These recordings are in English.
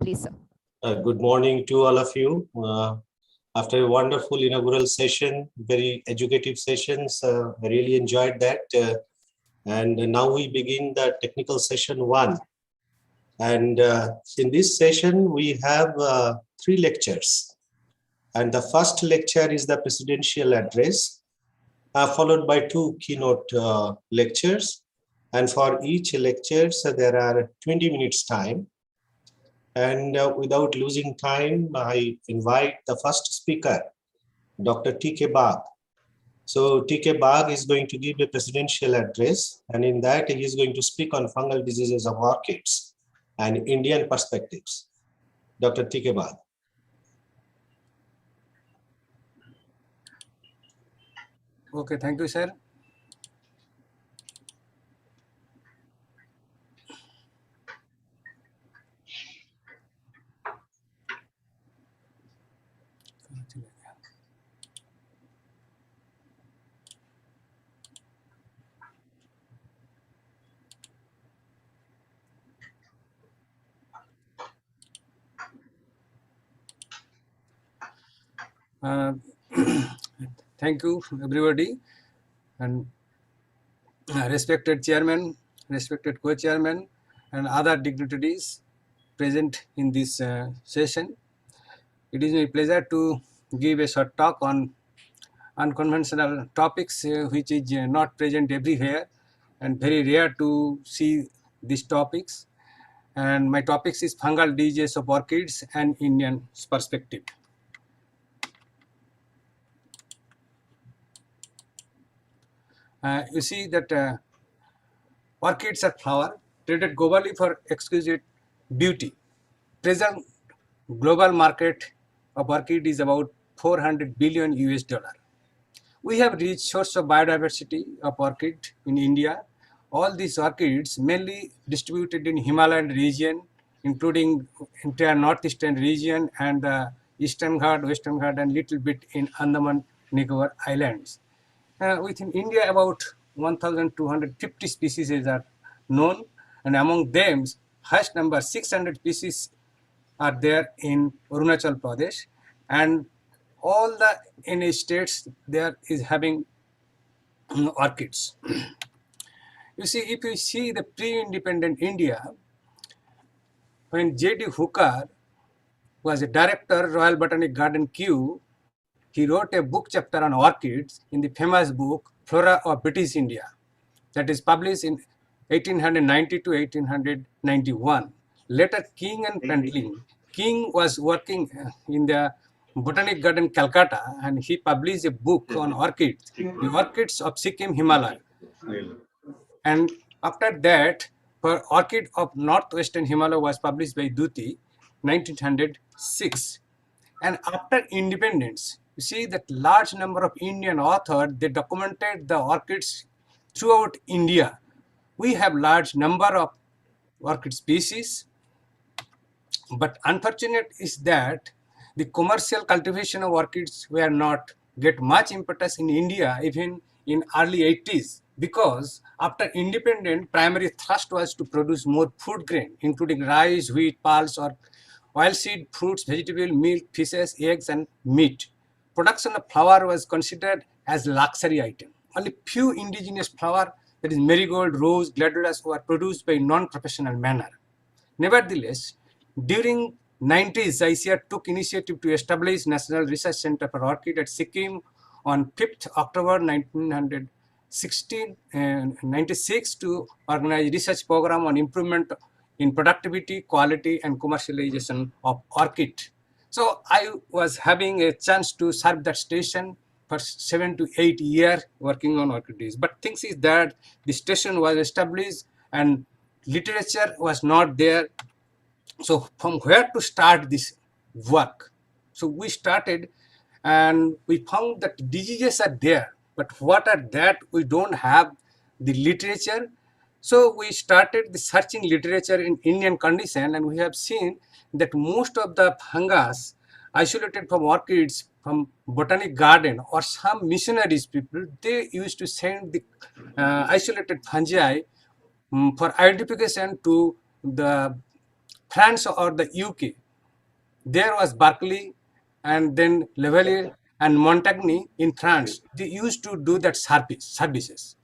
Please, sir. Good morning to all of you. After a wonderful inaugural session, very educative sessions, I really enjoyed that. And now we begin the technical session 1. And in this session, we have 3 lectures. And the first lecture is the presidential address, followed by 2 keynote lectures. And for each lecture, so there are 20 minutes time. And without losing time, I invite the first speaker, Dr. T.K. Bagh. So T.K. Bagh is going to give a presidential address, and in that he is going to speak on fungal diseases of orchids and Indian perspectives. Dr. T.K. Bagh. Okay, thank you, sir. Thank you, everybody, and respected chairman, respected co-chairman, and other dignitaries present in this session. It is my pleasure to give a short talk on unconventional topics which is not present everywhere and very rare to see these topics. And my topics is fungal diseases of orchids and Indian perspective. You see that orchids are flower traded globally for exquisite beauty. Present global market of orchid is about 400 billion US dollar. We have rich source of biodiversity of orchid in India. All these orchids mainly distributed in Himalayan region, including entire northeastern region and the Eastern Ghat, Western Ghat, and little bit in Andaman Nicobar Islands. Within India, about 1,250 species are known, and among them, highest number 600 species are there in Arunachal Pradesh, and all the NA states there is having orchids. You see, if you see the pre-independent India, when J.D. Hooker was a director, Royal Botanic Garden Kew, he wrote a book chapter on orchids in the famous book Flora of British India, that is published in 1890 to 1891. Later, King and Pentling. King was working in the Botanic Garden Calcutta, and he published a book on orchids, the orchids of Sikkim Himalaya. And after that, for orchid of northwestern Himalaya was published by Duti, 1906. And after independence, you see that large number of Indian authors, they documented the orchids throughout India. We have large number of orchid species, but unfortunate is that the commercial cultivation of orchids were not get much impetus in India even in early 80s, because after independence, primary thrust was to produce more food grain, including rice, wheat, pulse, or oilseed, fruits, vegetable, milk, fishes, eggs, and meat. Production of flower was considered as luxury item. Only few indigenous flower, that is marigold, rose, gladiolus, were produced by non-professional manner. Nevertheless, during 90s, ICR took initiative to establish National Research Center for Orchid at Sikkim on 5th October 1996 to organize research program on improvement in productivity, quality, and commercialization of orchid. So I was having a chance to serve that station for 7 to 8 years working on orchids. But things is that the station was established and literature was not there. So from where to start this work? So we started and we found that diseases are there, but what are that? We don't have the literature. So we started the searching literature in Indian condition, and we have seen that most of the fungus isolated from orchids from botanic garden or some missionaries people, they used to send the isolated fungi for identification to the France or the UK. There was Berkeley and then Levellier and Montagny in France. They used to do that services.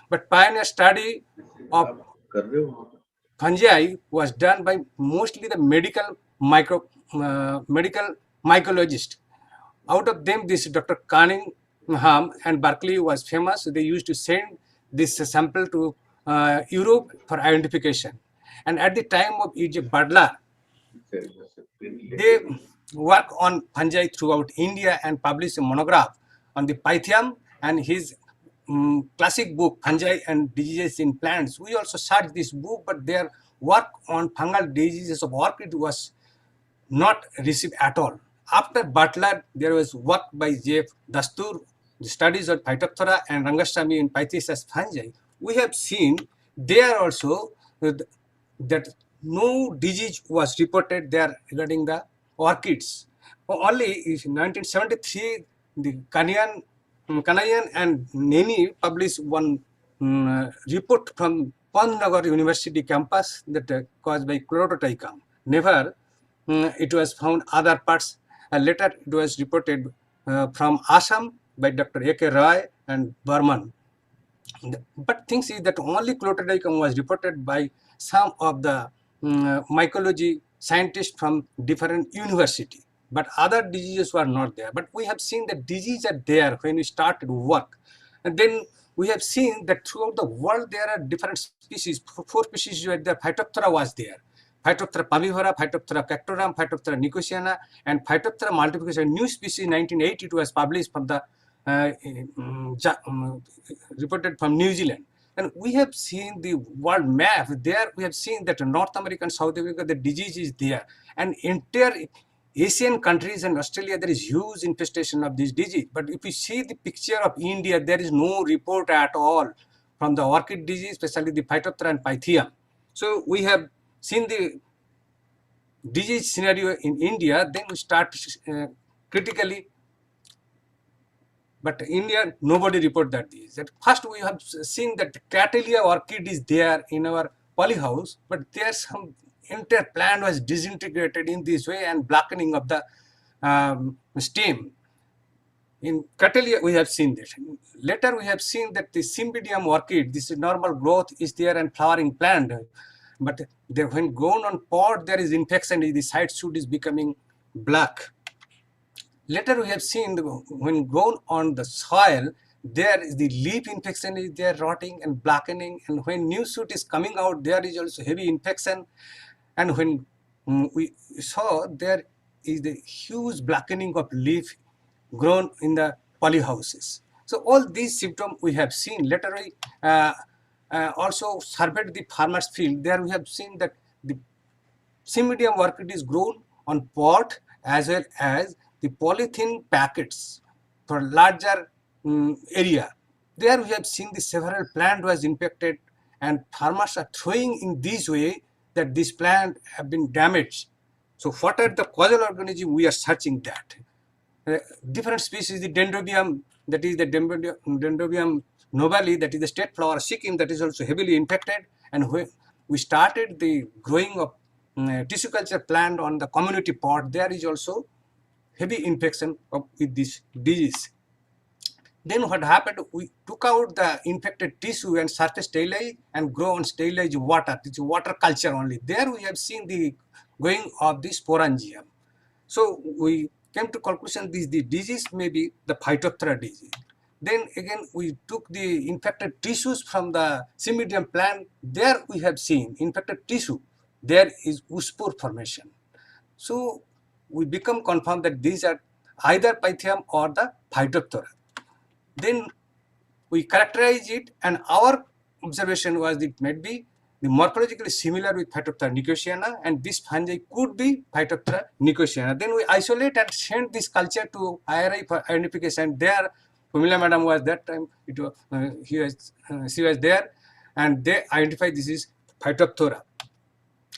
But pioneer study of fungi was done by mostly the medical mycologist. Out of them, this Dr. Cunningham and Berkeley was famous. They used to send this sample to Europe for identification. And at the time of E.J. Butler, they work on fungi throughout India and publish a monograph on the Pythium and his classic book, Fungi and Diseases in Plants. We also searched this book, but their work on fungal diseases of orchid was not received at all. After Butler, there was work by J.F. Dastur, the studies of Phytophthora and Rangaswamy in Pythias fungi. We have seen there also that no disease was reported there regarding the orchids. Only in 1973, the Kanayan and Neni published one report from Pantnagar University campus that caused by Chlorotrichum. Never it was found other parts. Later it was reported from Assam by Dr. A.K. Roy and Burman. But things is that only Chlorotrichum was reported by some of the mycology scientists from different university, but other diseases were not there. But we have seen that diseases are there when we started work, and then we have seen that throughout the world there are different species. 4 species where the Phytophthora was there. Phytophthora palmivora, Phytophthora cactorum, Phytophthora nicotiana, and Phytophthora multiplication. New species in 1980 it was published from the reported from New Zealand. And we have seen the world map there. We have seen that North America and South America, the disease is there. And entire Asian countries and Australia, there is huge infestation of this disease. But if you see the picture of India, there is no report at all from the orchid disease, especially the Phytophthora and Pythium. So we have seen the disease scenario in India, then we start critically. But India, nobody report that disease. At first, we have seen that Catelia orchid is there in our polyhouse, but there's some entire plant was disintegrated in this way and blackening of the stem. In Catelia, we have seen this. Later, we have seen that the Cymbidium orchid, this normal growth is there and flowering plant, but when grown on pot, there is infection. The side shoot is becoming black. Later, we have seen when grown on the soil, there is the leaf infection is there, rotting and blackening, and when new shoot is coming out, there is also heavy infection. And when we saw there is the huge blackening of leaf grown in the polyhouses. So all these symptoms we have seen. Later, we also surveyed the farmers' field. There we have seen that the Cymbidium orchid is grown on pot as well as the polythene packets for larger area. There we have seen the several plant was infected, and farmers are throwing in this way that this plant have been damaged. So what are the causal organism? We are searching that. Different species, the Dendrobium, that is the Dendrobium nobile, that is the state flower Sikkim, that is also heavily infected. And when we started the growing of tissue culture plant on the community pot, there is also heavy infection with this disease. Then what happened, we took out the infected tissue and surface sterilized and grow on sterilized water. It's water culture only. There we have seen the growing of the sporangium. So we came to conclusion this the disease may be the Phytophthora disease. Then again we took the infected tissues from the Cymbidium plant. There we have seen infected tissue. There is oospore formation. So we become confirmed that these are either Pythium or the Phytophthora. Then we characterize it, and our observation was that it might be the morphologically similar with Phytophthora nicotiana, and this fungi could be Phytophthora nicotiana. Then we isolate and send this culture to IRI for identification. There, Pumila madam was that time. It was she was there, and they identified this is Phytophthora.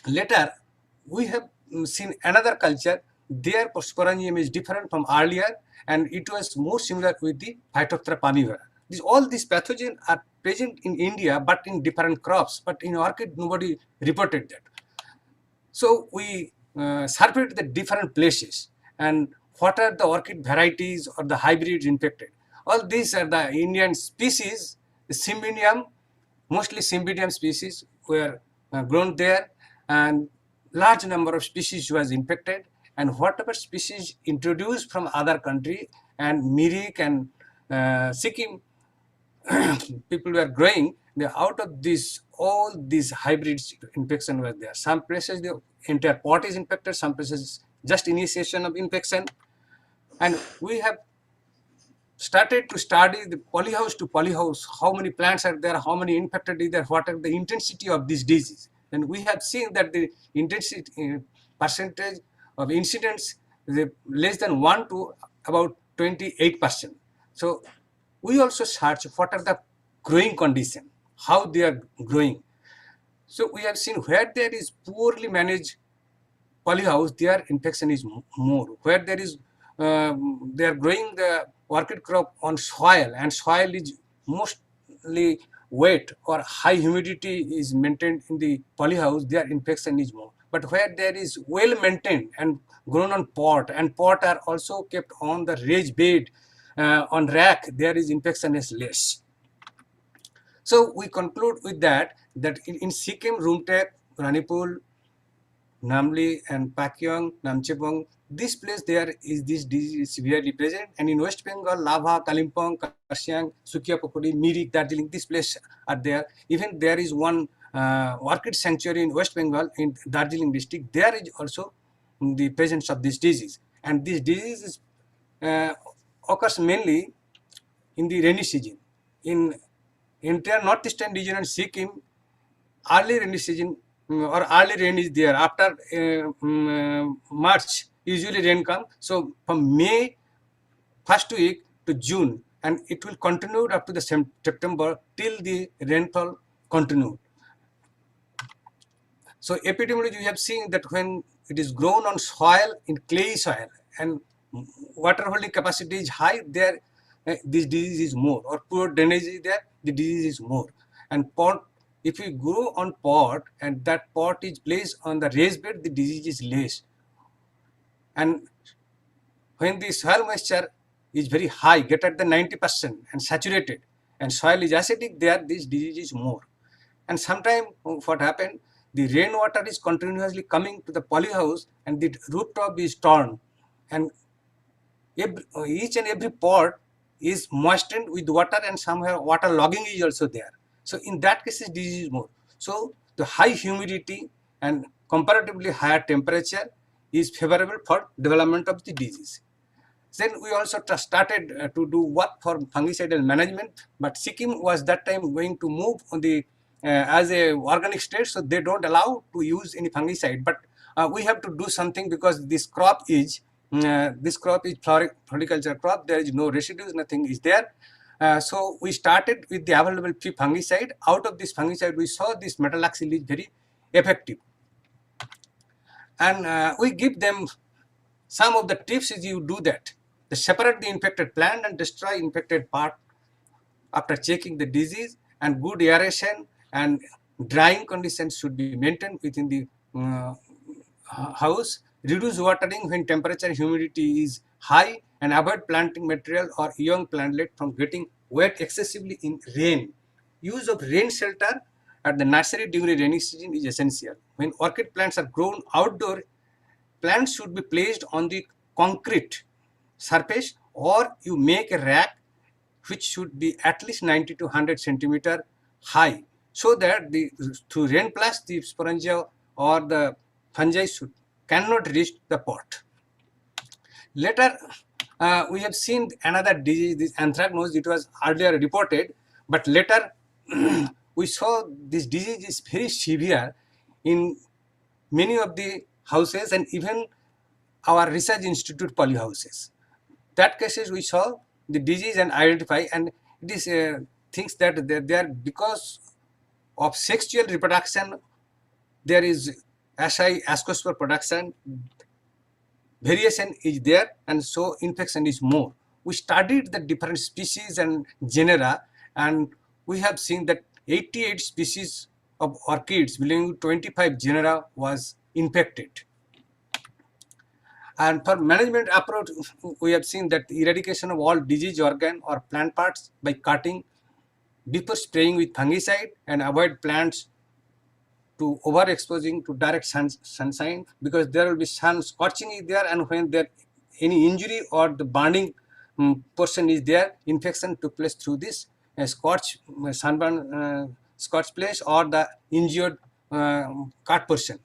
Later, we have seen another culture. Their sporangium is different from earlier, and it was more similar with the Phytophthora palmivora. All these pathogens are present in India, but in different crops. But in orchid, nobody reported that. So we surveyed the different places and what are the orchid varieties or the hybrids infected. All these are the Indian species, the Cymbidium, mostly Cymbidium species were grown there, and large number of species was infected, and whatever species introduced from other country and Mirik and Sikkim people were growing, out of this, all these hybrids infection were there. Some places the entire pot is infected, some places just initiation of infection. And we have started to study the polyhouse to polyhouse, how many plants are there, how many infected is there, what are the intensity of this disease. And we have seen that the intensity percentage of incidents is less than 1 to about 28%. So we also search what are the growing condition, how they are growing. So we have seen where there is poorly managed polyhouse, their infection is more. Where there is, they are growing the orchid crop on soil, and soil is mostly wet or high humidity is maintained in the polyhouse, their infection is more. But where there is well maintained and grown on pot, and pot are also kept on the raised bed, on rack, there is infection is less. So we conclude with that in Sikkim, Rumtek, Ranipur, Namli and Pakyong, Namchepong, this place there is this disease is severely present, and in West Bengal, Lava, Kalimpong, Karsiang, Sukiapokudi, Mirik, Darjeeling, this place are there. Even there is one orchid sanctuary in West Bengal in Darjeeling district. There is also the presence of this disease, and this disease is, occurs mainly in the rainy season. In entire northeastern region and Sikkim, early rainy season or early rain is there. After March, usually rain come. So from May first week to June, and it will continue up to the September till the rainfall continue. So epidemiology, we have seen that when it is grown on soil, in clay soil, and water holding capacity is high, there this disease is more, or poor drainage is there, the disease is more. And pot, if we grow on pot and that pot is placed on the raised bed, the disease is less. And when the soil moisture is very high, greater than 90% and saturated, and soil is acidic, there this disease is more. And sometimes what happened, the rainwater is continuously coming to the polyhouse and the rooftop is torn, and each and every pot is moistened with water, and somewhere water logging is also there. So in that case, disease is more. So the high humidity and comparatively higher temperature is favorable for development of the disease. Then we also started to do work for fungicidal management, but Sikkim was that time going to move on the as a organic state, so they don't allow to use any fungicide. But we have to do something because this crop is floriculture crop. There is no residues, nothing is there. So we started with the available free fungicide. Out of this fungicide, we saw this metalaxyl is very effective, and we give them some of the tips is you do that. They separate the infected plant and destroy infected part after checking the disease, and good aeration and drying conditions should be maintained within the house. Reduce watering when temperature humidity is high, and avoid planting material or young plantlet from getting wet excessively in rain. Use of rain shelter at the nursery during rainy season is essential. When orchid plants are grown outdoor, plants should be placed on the concrete surface, or you make a rack which should be at least 90 to 100 centimeter high, so that the through rain plus the sporangia or the fungi cannot reach the pot. Later, we have seen another disease, this anthracnose. It was earlier reported, but later we saw this disease is very severe in many of the houses, and even our research institute polyhouses. That cases we saw the disease and identify, and it is things that they are because of sexual reproduction. There is ascospore production, variation is there, and so infection is more. We studied the different species and genera, and we have seen that 88 species of orchids belonging to 25 genera was infected. And for management approach, we have seen that eradication of all disease organ or plant parts by cutting before spraying with fungicide, and avoid plants to overexposing to direct sunshine, because there will be sun scorching is there, and when there any injury or the burning portion is there, infection took place through this sunburn scorch place or the injured cut portion.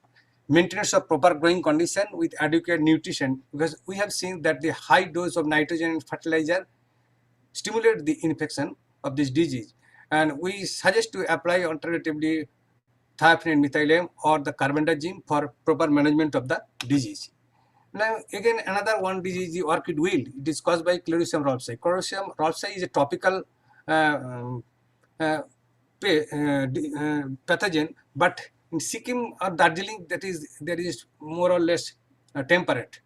Maintenance of proper growing condition with adequate nutrition, because we have seen that the high dose of nitrogen and fertilizer stimulate the infection of this disease, and we suggest to apply alternatively thiophanate methylame or the carbendazim for proper management of the disease. Now again another one disease is the orchid wilt. It is caused by Chlorotium ralphii. Chlorotium ralphii is a topical pathogen, but in Sikkim or Darjeeling there is more or less temperate.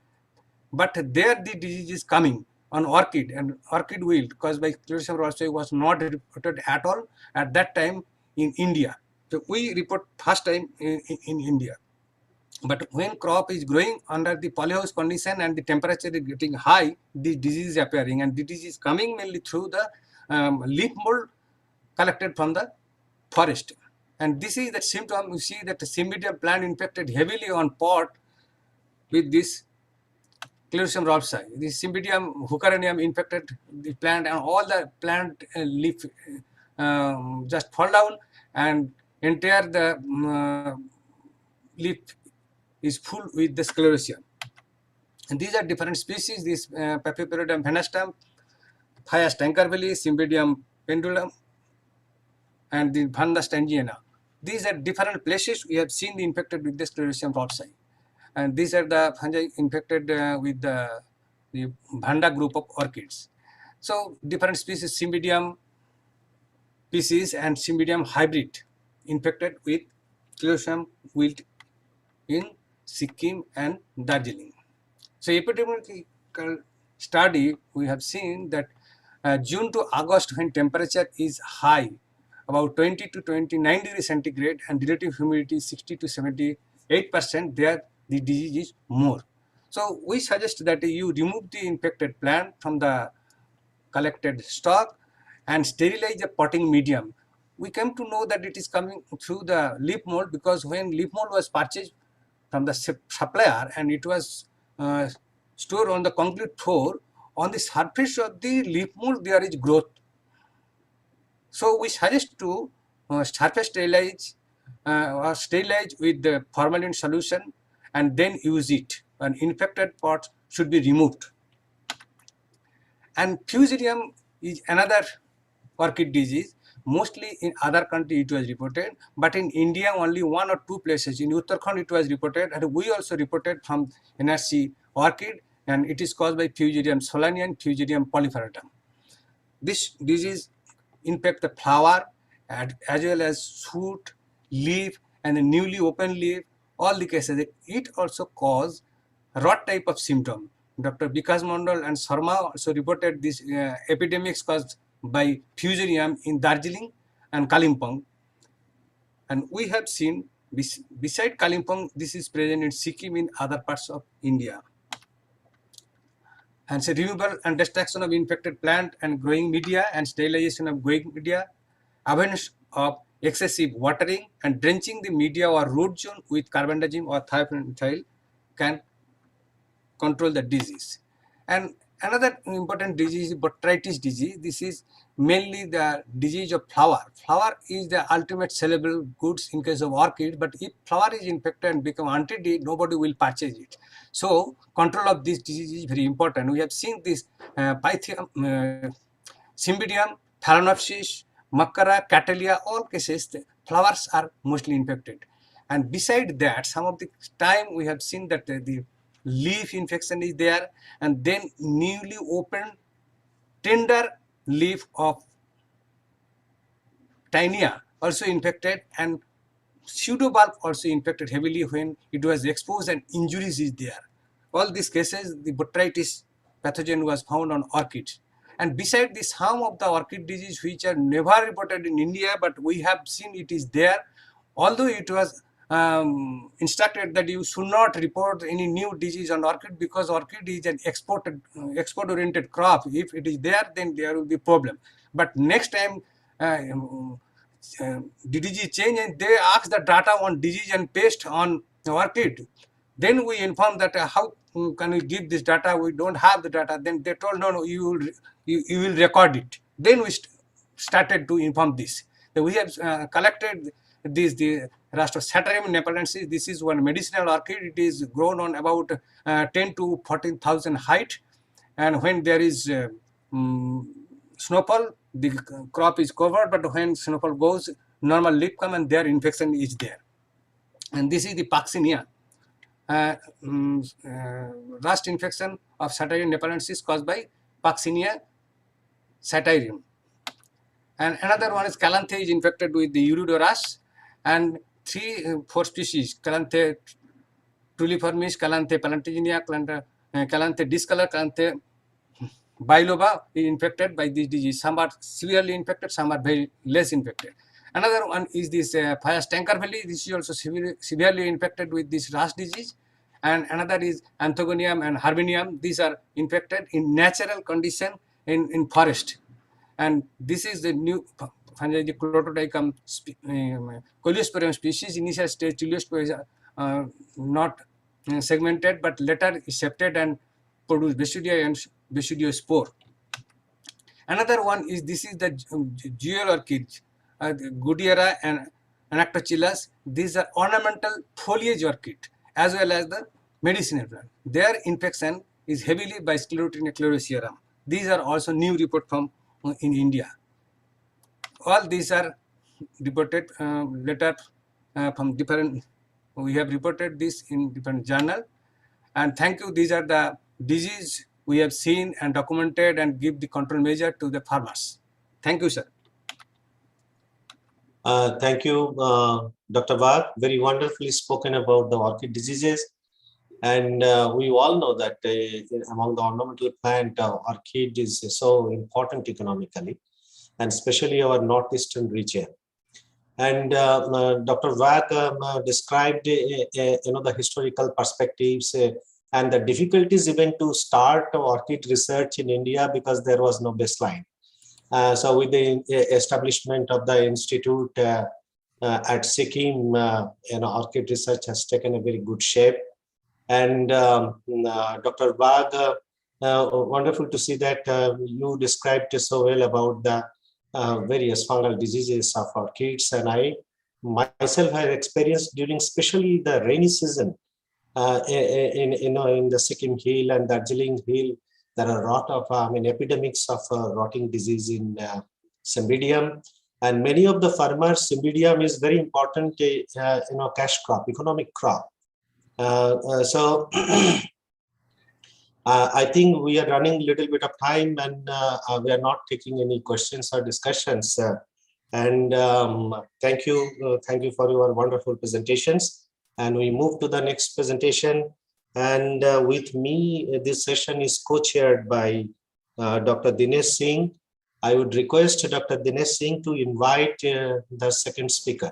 But there the disease is coming on orchid, and orchid wilt caused by Chlorotium ralphii was not reported at all at that time in India. So we report first time in India. But when crop is growing under the polyhouse condition and the temperature is getting high, the disease is appearing, and the disease is coming mainly through the leaf mold collected from the forest. And this is the symptom. You see that the Cymbidium plant infected heavily on pot with this Chlorotium ralphii. The Cymbidium hookeranium infected the plant, and all the plant leaf just fall down, and entire the leaf is full with the Sclerotium. And these are different species. This Paphiopteridum venustum, Phaeus tankerville, Cymbidium pendulum, and the Vanda stangiana. These are different places we have seen the infected with the Chlorotium ralphii. And these are the fungi infected with the Vanda group of orchids. So different species, Cymbidium species and Cymbidium hybrid infected with Chlorotium wilt in Sikkim and Darjeeling. So epidemiological study, we have seen that June to August, when temperature is high, about 20 to 29 degrees centigrade, and relative humidity 60 to 78%, there the disease is more. So we suggest that you remove the infected plant from the collected stock and sterilize the potting medium. We came to know that it is coming through the leaf mold, because when leaf mold was purchased from the supplier and it was stored on the concrete floor, on the surface of the leaf mold there is growth. So we suggest to surface sterilize or sterilize with the formalin solution and then use it, and infected parts should be removed. And Fusarium is another orchid disease. Mostly in other countries it was reported, but in India only 1 or 2 places. In Uttarakhand it was reported, and we also reported from NRC orchid, and it is caused by Fusarium solani and Fusarium polyferatum. This disease infects the flower as well as shoot, leaf, and the newly opened leaf. All the cases, it also causes rot type of symptom. Dr. Vikas Mandal and Sharma also reported this epidemics caused by Fusarium in Darjeeling and Kalimpong. And we have seen, beside Kalimpong, this is present in Sikkim, in other parts of India. And so removal and destruction of infected plant and growing media, and sterilization of growing media, awareness of excessive watering and drenching the media or root zone with carbendazim or thiophanate can control the disease. And another important disease is botrytis disease. This is mainly the disease of flower. Flower is the ultimate sellable goods in case of orchid, but if flower is infected and become anti-D, nobody will purchase it. So control of this disease is very important. We have seen this Cymbidium, Phalaenopsis, Makara, Catalia, all cases the flowers are mostly infected. And beside that, some of the time we have seen that the leaf infection is there, and then newly opened tender leaf of Tinea also infected, and pseudobulb also infected heavily when it was exposed and injuries is there. All these cases, the botrytis pathogen was found on orchids. And beside this, some of the orchid disease which are never reported in India, but we have seen it is there, although it was instructed that you should not report any new disease on orchid because orchid is an export-oriented crop. If it is there, then there will be problem. But next time the disease change and they ask the data on disease and pest on orchid, then we inform that how can we give this data? We don't have the data. Then they told no, you will record it. Then we started to inform this. So we have collected the Rastosaterium nepalensis. This is one medicinal orchid. It is grown on about 10 to 14,000 height, and when there is snowfall, the crop is covered. But when snowfall goes, normal leaf come and their infection is there. And this is the Paxinia. Rust infection of Satyrium nepalensis caused by Paxinia satyrium. And another one is Calanthe is infected with the Uridorus, and 4 species, Calanthe tuliformis, Calanthe palantiginia, Calanthe discolor, Calanthe biloba is infected by this disease. Some are severely infected, some are very less infected. Another one is this Phaeus tankerveli. This is also severely infected with this rust disease. And another is Anthogonium and Harbinium. These are infected in natural condition in forest. And this is the new fungi, the Chlorotodicum Coleosporium species. Initial stage Coleosporium is not segmented, but later is septed and produce basidia and basidiospore. Another one is this is the jewel orchids, Goodyeara and Anactochilus. These are ornamental foliage orchid as well as the medicinal plant. Their infection is heavily by Sclerotinia chloroserum. These are also new report from in India. All these are reported later from different. We have reported this in different journal. And thank you. These are the disease we have seen and documented and give the control measure to the farmers. Thank you, sir. Thank you, Dr. Vag. Very wonderfully spoken about the orchid diseases. And we all know that among the ornamental plant, orchid is so important economically, and especially our northeastern region. And Dr. Vag described the historical perspectives and the difficulties even to start orchid research in India because there was no baseline. So with the establishment of the institute at Sikkim, orchid research has taken a very good shape. And Dr. Vag, wonderful to see that you described so well about the various fungal diseases of orchids. And I myself have experienced during especially the rainy season in the Sikkim Hill and Darjeeling Hill. There are a lot of epidemics of rotting disease in Cymbidium, and many of the farmers, Cymbidium is very important, cash crop, economic crop. So I think we are running a little bit of time, and we are not taking any questions or discussions. And thank you for your wonderful presentations. And we move to the next presentation. And with me, this session is co-chaired by Dr. Dinesh Singh. I would request Dr. Dinesh Singh to invite the second speaker.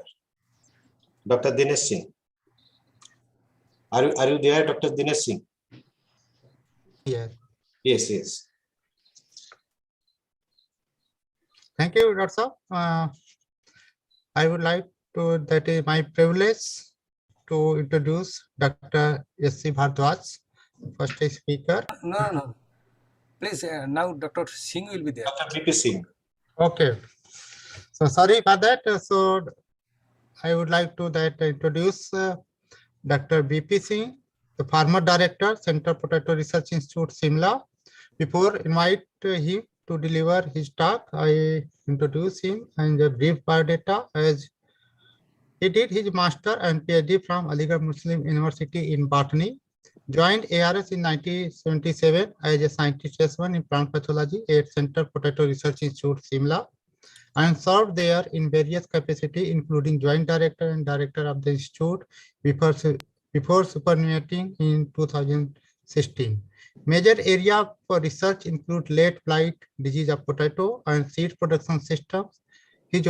Dr. Dinesh Singh. Are you there, Dr. Dinesh Singh? Yes. Yes. Thank you, Dr. I would like to, that is my privilege to introduce Dr. S.C. Bhardwaj, first speaker. No. Please, now Dr. Singh will be there. Dr. BP Singh. Okay. So sorry for that. So I would like to introduce Dr. BP Singh, the former director, Center Potato Research Institute, Simla. Before invite him to deliver his talk, I introduce him and a brief biodata. As he did his master and PhD from Aligarh Muslim University in Botany, joined ARS in 1977 as a scientist S1 in plant pathology at Center Potato Research Institute, Simla, and served there in various capacities, including joint director and director of the institute before superannuating in 2016. Major area for research include late blight disease of potato and seed production systems. His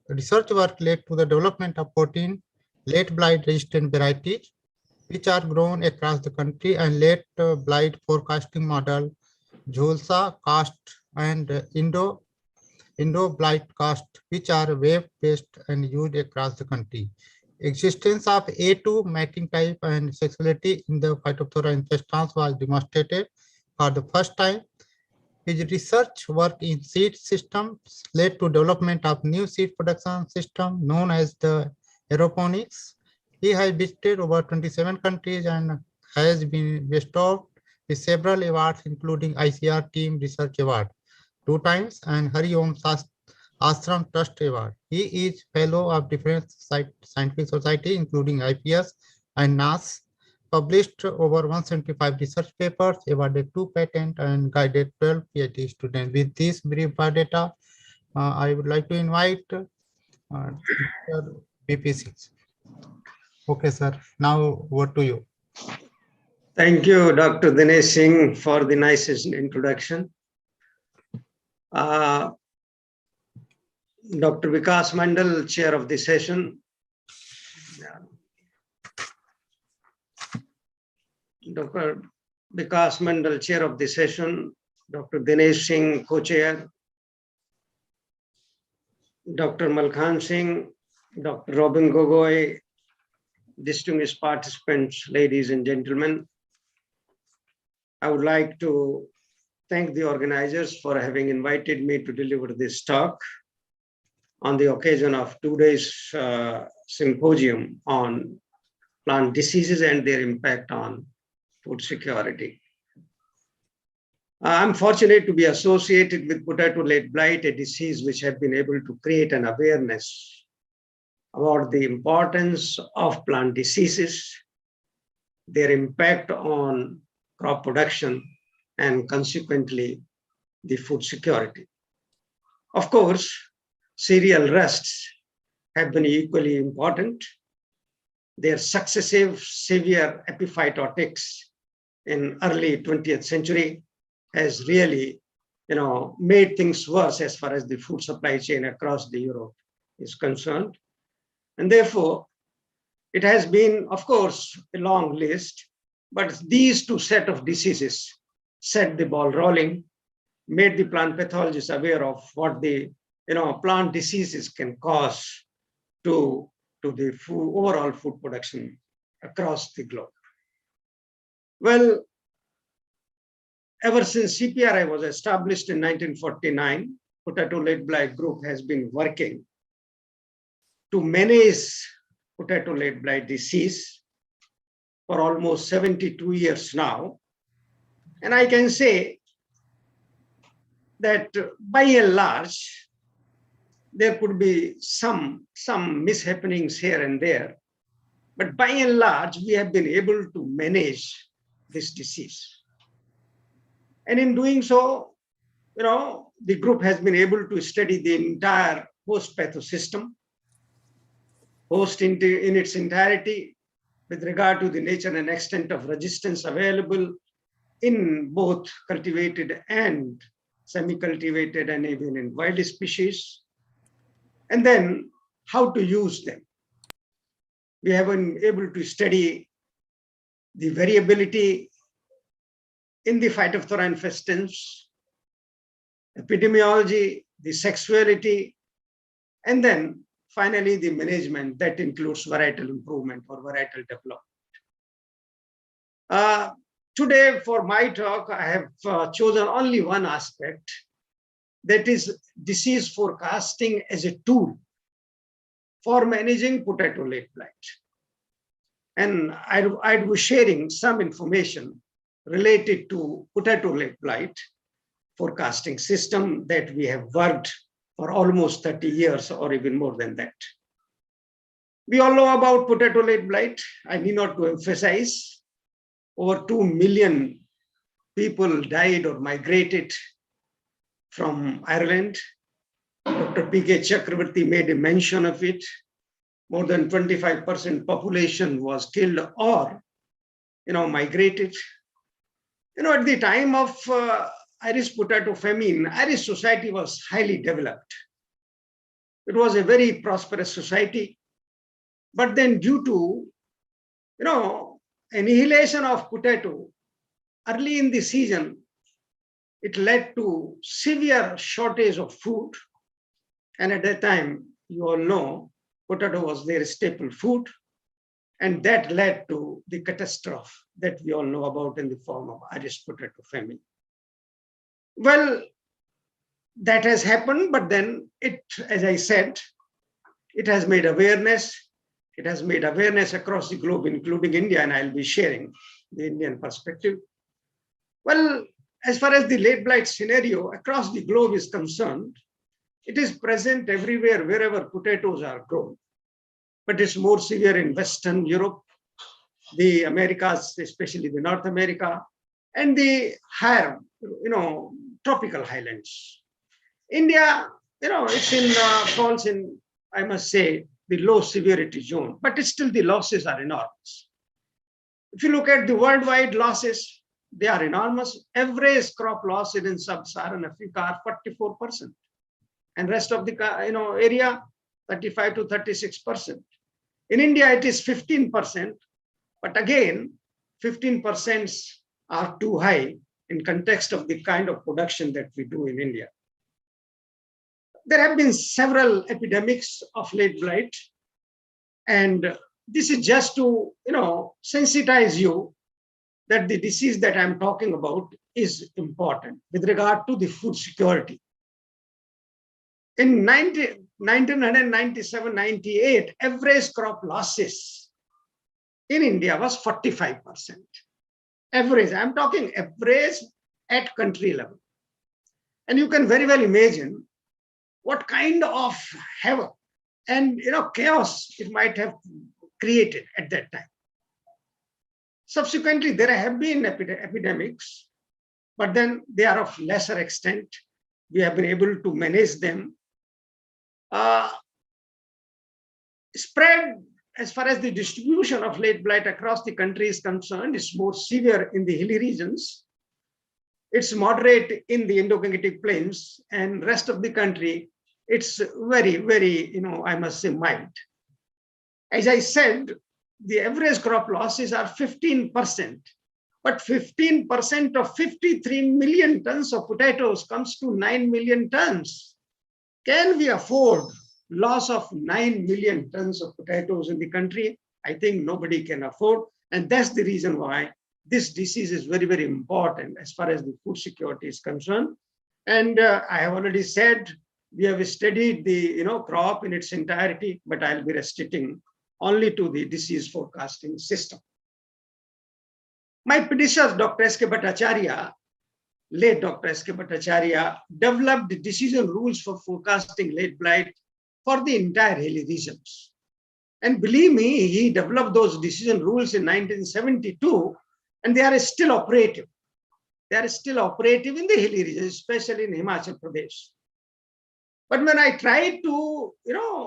research work led to the development of protein late blight resistant varieties, which are grown across the country, and late blight forecasting model, Jholsa cast and Indo blight cast, which are wave-based and used across the country. Existence of A2 mating type and sexuality in the Phytophthora infestans was demonstrated for the first time. His research work in seed systems led to development of new seed production system known as the aeroponics. He has visited over 27 countries and has been bestowed with several awards, including ICR Team Research Award 2 times and Hari Om Ashram Trust Award. He is fellow of different scientific society, including IPS and NAS, published over 175 research papers, awarded 2 patents, and guided 12 PhD students. With this brief biodata, I would like to invite Dr. BPC. Okay, sir. Now over to you. Thank you, Dr. Dinesh Singh, for the nice introduction. Dr. Vikas Mandal, chair of the session. Dr. Vikas Mandal, chair of the session. Dr. Dinesh Singh, co-chair. Dr. Malkhan Singh, Dr. Robin Gogoi, distinguished participants, ladies and gentlemen. I would like to thank the organizers for having invited me to deliver this talk on the occasion of today's symposium on plant diseases and their impact on food security. I'm fortunate to be associated with potato late blight, a disease which have been able to create an awareness about the importance of plant diseases, their impact on crop production, and consequently the food security. Of course, cereal rusts have been equally important. Their successive severe epiphytotics in early 20th century has really, made things worse as far as the food supply chain across the Europe is concerned. And therefore, it has been, of course, a long list, but these two set of diseases set the ball rolling, made the plant pathologists aware of what the plant diseases can cause to the overall food production across the globe. Well, ever since CPRI was established in 1949, Potato Late Blight Group has been working to manage potato late blight disease for almost 72 years now. And I can say that by and large, there could be some mishappenings here and there, but by and large, we have been able to manage this disease. And in doing so, the group has been able to study the entire host pathosystem, host in its entirety, with regard to the nature and extent of resistance available in both cultivated and semi-cultivated and even in wild species, and then how to use them. We have been able to study the variability in the Phytophthora infestans, epidemiology, the sexuality, and then finally the management that includes varietal improvement or varietal development. Today for my talk, I have chosen only one aspect, that is disease forecasting as a tool for managing potato late blight. And I'd be sharing some information related to potato late blight forecasting system that we have worked for almost 30 years or even more than that. We all know about potato late blight. I need not to emphasize. Over 2 million people died or migrated from Ireland. Dr. P.K. Chakravarti made a mention of it. More than 25% population was killed or, migrated. At the time of Irish potato famine, Irish society was highly developed. It was a very prosperous society. But then due to, annihilation of potato early in the season, it led to severe shortage of food. And at that time, you all know, potato was their staple food. And that led to the catastrophe that we all know about in the form of Irish potato famine. Well, that has happened, but then it, as I said, it has made awareness. It has made awareness across the globe, including India, and I'll be sharing the Indian perspective. Well, as far as the late blight scenario across the globe is concerned, it is present everywhere, wherever potatoes are grown. But it's more severe in Western Europe, the Americas, especially the North America, and the higher, tropical highlands. India, it's falls in, I must say, the low severity zone, but it's still the losses are enormous. If you look at the worldwide losses, they are enormous. Average crop loss in sub-Saharan Africa are 44%, and rest of the area 35 to 36%. In India, it is 15%, but again, 15% are too high in context of the kind of production that we do in India. There have been several epidemics of late blight, and this is just to sensitize you that the disease that I'm talking about is important with regard to the food security. In 1997-98, average crop losses in India was 45%. Average, I'm talking average at country level. And you can very well imagine what kind of havoc and chaos it might have created at that time. Subsequently, there have been epidemics, but then they are of lesser extent. We have been able to manage them. Spread as far as the distribution of late blight across the country is concerned, is more severe in the hilly regions. It's moderate in the Indo-Gangetic plains, and rest of the country, it's very, very, I must say, mild. As I said, the average crop losses are 15%, but 15% of 53 million tons of potatoes comes to 9 million tons. Can we afford loss of 9 million tons of potatoes in the country? I think nobody can afford. And that's the reason why this disease is very, very important as far as the food security is concerned. And I have already said, we have studied the crop in its entirety, but I'll be restricting only to the disease forecasting system. My predecessor, Dr. S.K. Bhattacharya, late Dr. S.K. Bhattacharya, developed decision rules for forecasting late blight for the entire hilly regions. And believe me, he developed those decision rules in 1972, and they are still operative. They are still operative in the hilly regions, especially in Himachal Pradesh. But when I tried to,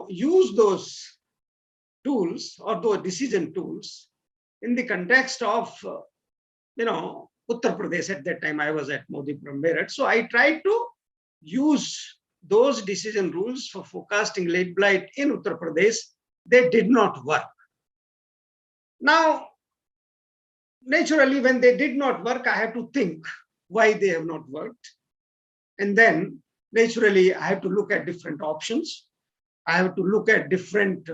use those tools or those decision tools in the context of, Uttar Pradesh, at that time I was at Modipuram Meerut. So I tried to use those decision rules for forecasting late blight in Uttar Pradesh. They did not work. Now, naturally, when they did not work, I have to think why they have not worked. And then naturally, I have to look at different options. I have to look at different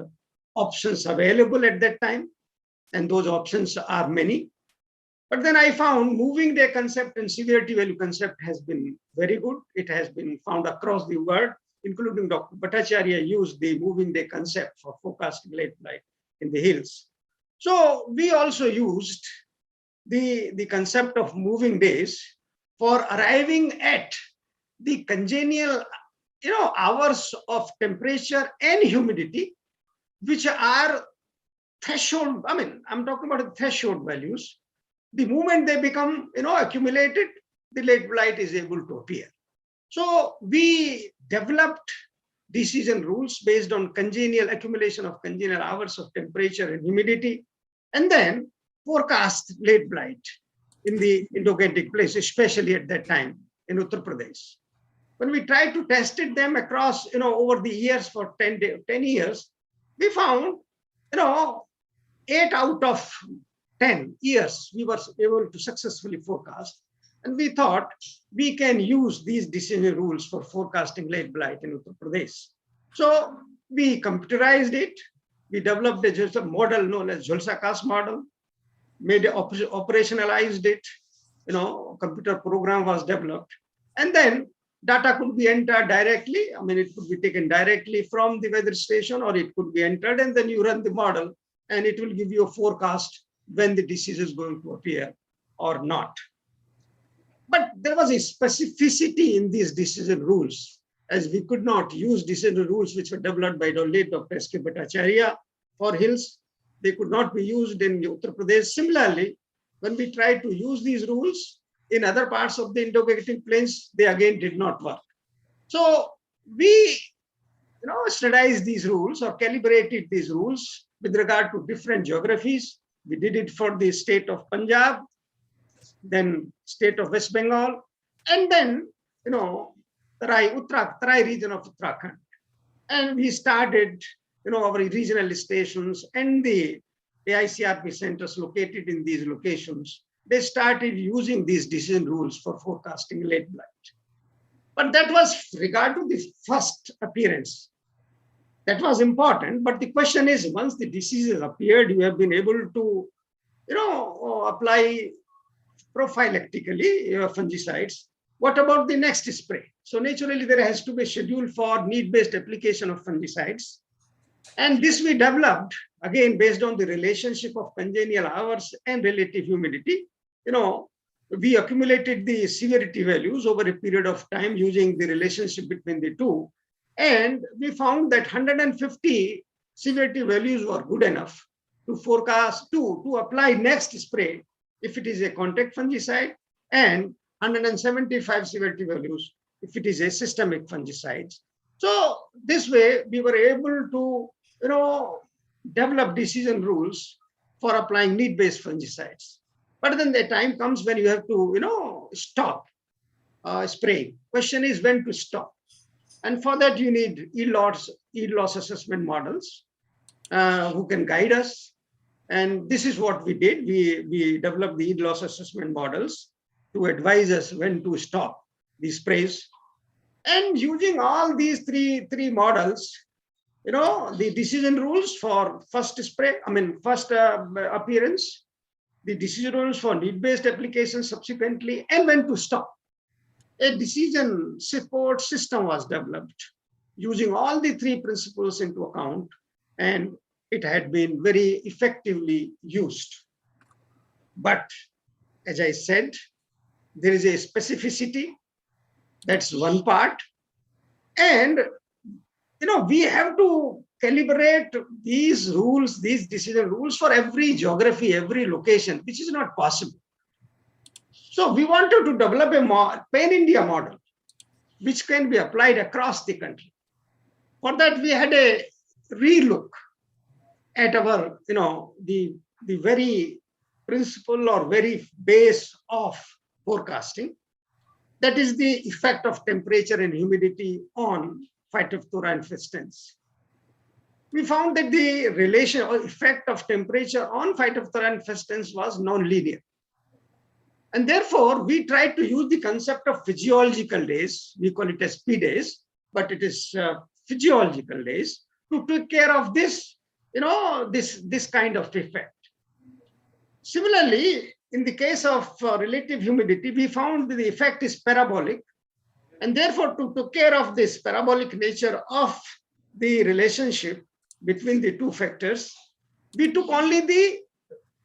options available at that time. And those options are many. But then I found moving day concept and severity value concept has been very good. It has been found across the world, including Dr. Bhattacharya used the moving day concept for forecasting late blight in the hills. So we also used the concept of moving days for arriving at the congenial hours of temperature and humidity, which are threshold. I mean, I'm talking about the threshold values. The moment they become accumulated, the late blight is able to appear. So we developed decision rules based on congenial accumulation of congenial hours of temperature and humidity, and then forecast late blight in the Indo-Gangetic place, especially at that time in Uttar Pradesh. When we tried to test them across, over the years for 10 years, we found 8 out of 10 years, we were able to successfully forecast. And we thought we can use these decision rules for forecasting late blight in Uttar Pradesh. So we computerized it. We developed a model known as Jholsa-Cast model, operationalized it. Computer program was developed. And then data could be entered directly. I mean, it could be taken directly from the weather station, or it could be entered, and then you run the model, and it will give you a forecast when the disease is going to appear or not. But there was a specificity in these decision rules, as we could not use decision rules which were developed by the late Dr. S.K. Bhattacharya for hills. They could not be used in Uttar Pradesh. Similarly, when we tried to use these rules in other parts of the Indo-Gangetic plains, they again did not work. So we standardized these rules or calibrated these rules with regard to different geographies. We did it for the state of Punjab, then state of West Bengal, and then, Tarai region of Uttarakhand. And we started, our regional stations and the AICRP centers located in these locations. They started using these decision rules for forecasting late blight. But that was regard to the first appearance. That was important. But the question is, once the disease has appeared, you have been able to, apply prophylactically fungicides. What about the next spray? So naturally, there has to be a schedule for need-based application of fungicides. And this we developed, again, based on the relationship of congenial hours and relative humidity. We accumulated the severity values over a period of time using the relationship between the two. And we found that 150 severity values were good enough to forecast, to apply next spray if it is a contact fungicide, and 175 severity values if it is a systemic fungicide. So this way we were able to, develop decision rules for applying need-based fungicides. But then the time comes when you have to, stop spraying. Question is when to stop. And for that you need yield loss assessment models who can guide us. And this is what we did. We developed the yield loss assessment models to advise us when to stop these sprays. And using all these three models, the decision rules for first appearance, the decision rules for need-based application subsequently, and when to stop. A decision support system was developed using all the three principles into account, and it had been very effectively used. But as I said, there is a specificity. That's one part. And, we have to calibrate these rules, these decision rules for every geography, every location, which is not possible. So we wanted to develop a pan-India model, which can be applied across the country. For that, we had a relook at our, the very principle or very base of forecasting. That is the effect of temperature and humidity on Phytophthora infestans. We found that the relation or effect of temperature on Phytophthora infestans was non-linear. And therefore, we tried to use the concept of physiological days. We call it as P days, but it is physiological days to take care of this, this kind of effect. Similarly, in the case of relative humidity, we found the effect is parabolic. And therefore, to take care of this parabolic nature of the relationship between the two factors, we took only the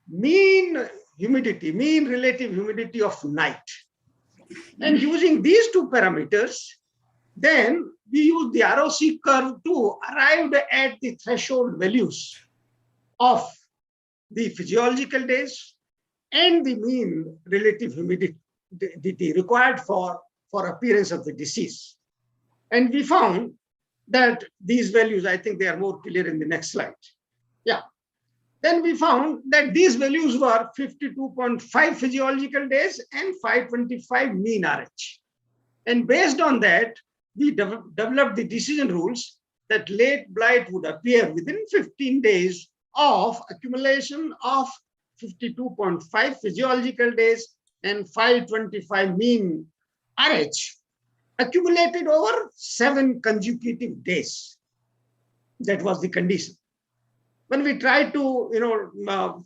mean relative humidity of night. And using these two parameters, then we use the ROC curve to arrive at the threshold values of the physiological days and the mean relative humidity required for appearance of the disease. And we found that these values, I think they are more clear in the next slide. Yeah. Then we found that these values were 52.5 physiological days and 525 mean RH. And based on that, we developed the decision rules that late blight would appear within 15 days of accumulation of 52.5 physiological days and 525 mean RH accumulated over 7 consecutive days. That was the condition. When we tried to,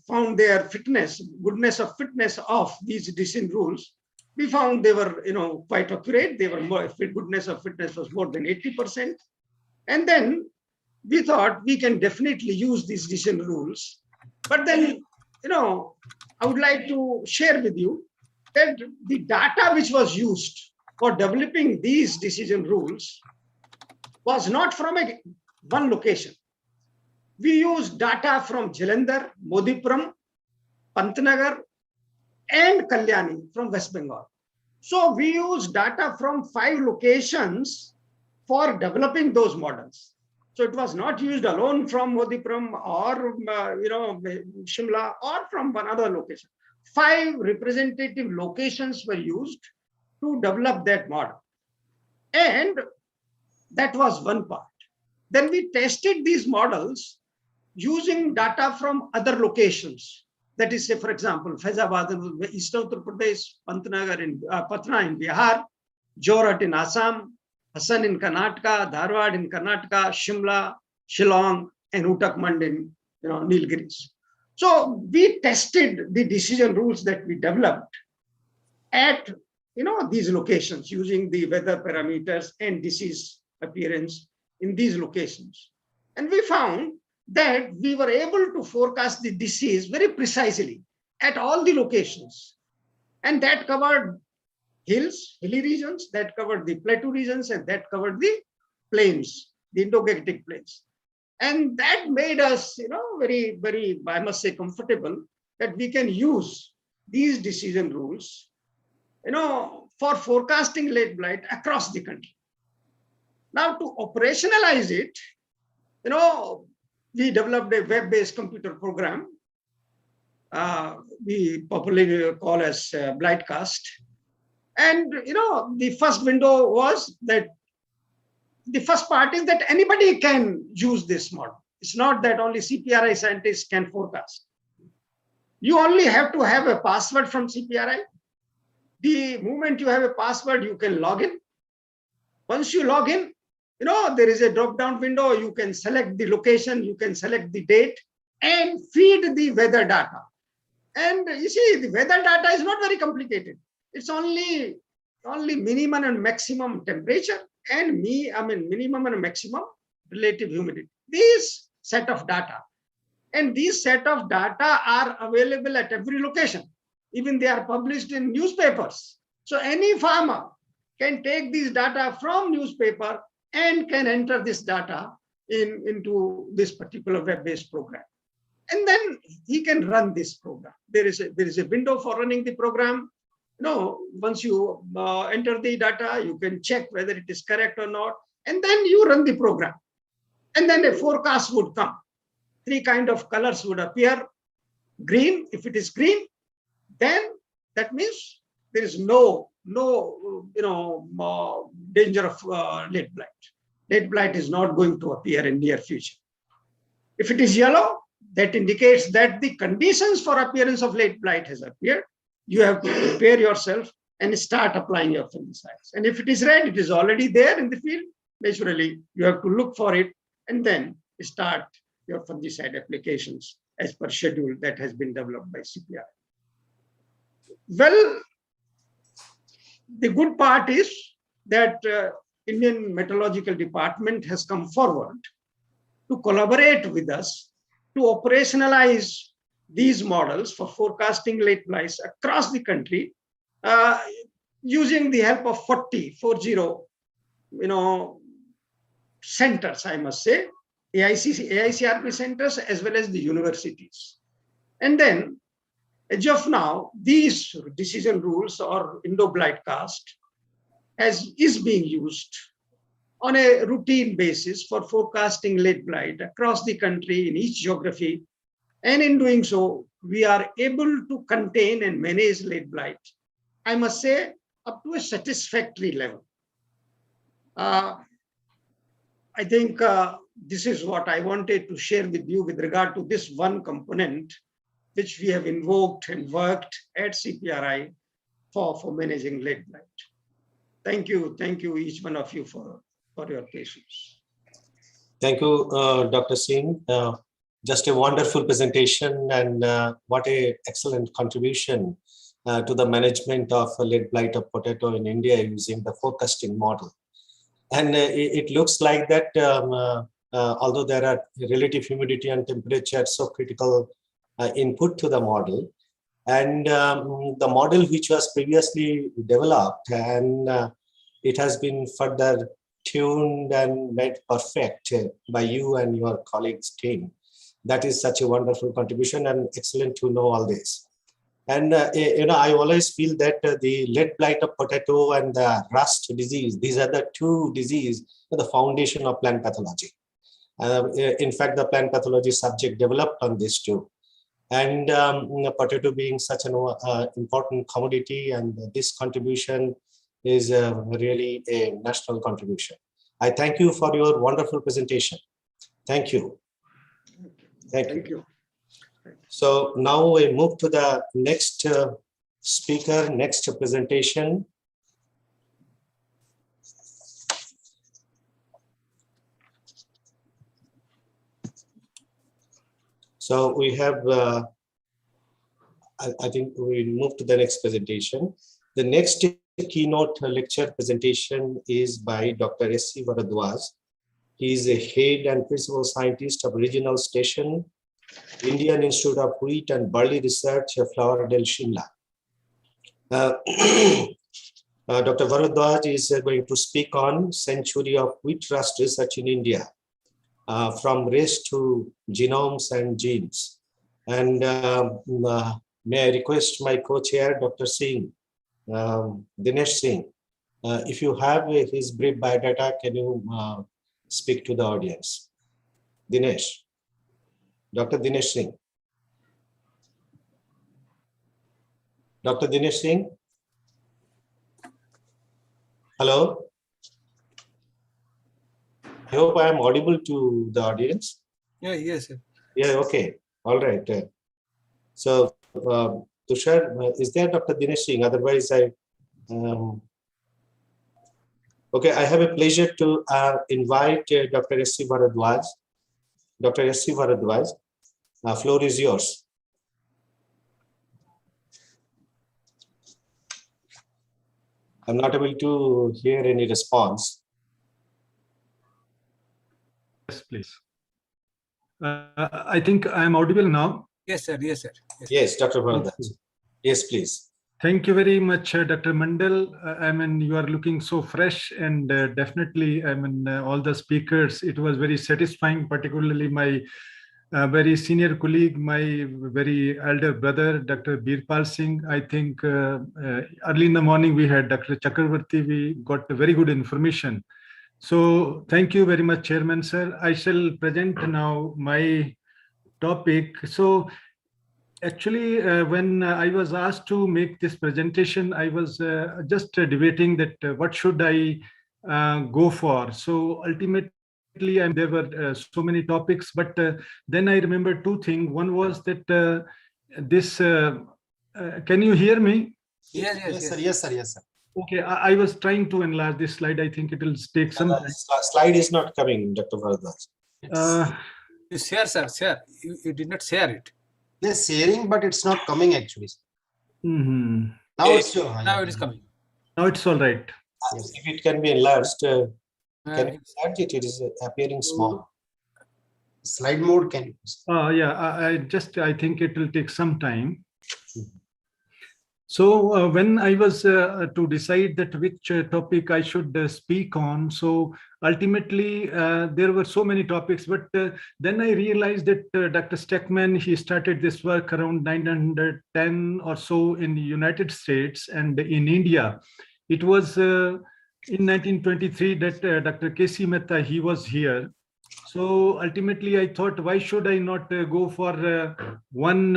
found their fitness, goodness of fitness of these decision rules, we found they were, quite accurate. They were more, goodness of fitness was more than 80%. And then we thought we can definitely use these decision rules. But then, I would like to share with you that the data which was used for developing these decision rules was not from one location. We used data from Jalandhar, Modipuram, Pantnagar, and Kalyani from West Bengal. So we used data from 5 locations for developing those models. So it was not used alone from Modipuram or Shimla or from one other location. 5 representative locations were used to develop that model. And that was one part. Then we tested these models using data from other locations. That is, say, for example, Faizabad in Eastern Uttar Pradesh, Patna in Bihar, Jorhat in Assam, Hassan in Karnataka, Dharwad in Karnataka, Shimla, Shillong, and Uttarakhand in Nilgiris. So we tested the decision rules that we developed at these locations using the weather parameters and disease appearance in these locations. And we found that we were able to forecast the disease very precisely at all the locations. And that covered hilly regions, that covered the plateau regions, and that covered the plains, the Indo-Gangetic plains. And that made us, very, very, I must say, comfortable that we can use these decision rules, for forecasting late blight across the country. Now, to operationalize it, we developed a web-based computer program we popularly call as Blightcast. And, the first window was that the first part is that anybody can use this model. It's not that only CPRI scientists can forecast. You only have to have a password from CPRI. The moment you have a password, you can log in. Once you log in, there is a drop-down window. You can select the location, you can select the date, and feed the weather data. And you see, the weather data is not very complicated. It's only minimum and maximum temperature and minimum and maximum relative humidity. These set of data. And these set of data are available at every location. Even they are published in newspapers. So any farmer can take these data from newspaper and can enter this data into this particular web-based program. And then he can run this program. There is a window for running the program. Once you enter the data, you can check whether it is correct or not. And then you run the program. And then a forecast would come. 3 kinds of colors would appear. Green, if it is green, then that means there is no danger of late blight. Late blight is not going to appear in near future. If it is yellow, that indicates that the conditions for appearance of late blight has appeared. You have to prepare yourself and start applying your fungicides. And if it is red, it is already there in the field. Naturally, you have to look for it and then start your fungicide applications as per schedule that has been developed by CPI. Well, the good part is that Indian Meteorological Department has come forward to collaborate with us to operationalize these models for forecasting late blights across the country using the help of 40 centers, I must say, AICRP centers as well as the universities. And then, as of now, these decision rules or Indo-Blightcast is being used on a routine basis for forecasting late blight across the country in each geography. And in doing so, we are able to contain and manage late blight, I must say, up to a satisfactory level. I think this is what I wanted to share with you with regard to this one component, which we have invoked and worked at CPRI for managing lead blight. Thank you, each one of you for your patience. Thank you, Dr. Singh. Just a wonderful presentation, and what a excellent contribution to the management of lead blight of potato in India using the forecasting model. And it looks like that although there are relative humidity and temperature so critical input to the model, and the model which was previously developed, and it has been further tuned and made perfect by you and your colleagues team. That is such a wonderful contribution, and excellent to know all this. And I always feel that the lead blight of potato and the rust disease, these are the two diseases, the foundation of plant pathology. In fact, the plant pathology subject developed on this too. And potato being such an important commodity, and this contribution is really a national contribution. I thank you for your wonderful presentation. Thank you. Thank you. So now we move to the next speaker, next presentation. So we have, I think we move to the next presentation. The next keynote lecture presentation is by Dr. S.C. Bharadwaj. He is a head and principal scientist of Regional Station, Indian Institute of Wheat and Barley Research, Flower-Dale, Shimla. Dr. Bharadwaj is going to speak on century of wheat rust research in India, from race to genomes and genes. And may I request my co-chair, Dr. Singh, Dinesh Singh, if you have his brief biodata, can you speak to the audience? Dinesh, Dr. Dinesh Singh. Dr. Dinesh Singh? Hello? I hope I am audible to the audience. Yeah, yes, sir. Yeah, okay. All right. So, Tushar, is there Dr. Dinesh Singh? Otherwise, okay, I have a pleasure to invite Dr. S.C. Bharadwaj. Dr. S.C. Bharadwaj, floor is yours. I'm not able to hear any response. Yes, please. I think I am audible now. Yes, sir. Yes, sir. Yes, Dr. Bharadwaj. Yes, please. Thank you very much, Dr. Mandal. I mean, you are looking so fresh, and definitely, I mean, all the speakers, it was very satisfying, particularly my very senior colleague, my very elder brother, Dr. Birpal Singh. I think early in the morning, we had Dr. Chakravarti. We got very good information. So thank you very much, Chairman, sir. I shall present now my topic. So actually, when I was asked to make this presentation, I was just debating that what should I go for. So ultimately, there were so many topics, but then I remember two things. One was that this, can you hear me? Yes, sir. Yes, sir. Yes, sir. Okay, I was trying to enlarge this slide. I think it will take some time. Slide is not coming, Dr. Bharadwaj. You share, sir. Share. You did not share it. Yes, sharing, but it's not coming actually. Mm-hmm. Now it's Now it is coming. Now it's all right. If it can be enlarged, can you enlarge it? It is appearing small. slide mode can use. Yeah, I think it will take some time. So when I was to decide that which topic I should speak on, so ultimately there were so many topics, but then I realized that Dr. Steckman, he started this work around 910 or so in the United States, and in India. It was in 1923 that Dr. K.C. Mehta, he was here. So ultimately, I thought, why should I not go for one,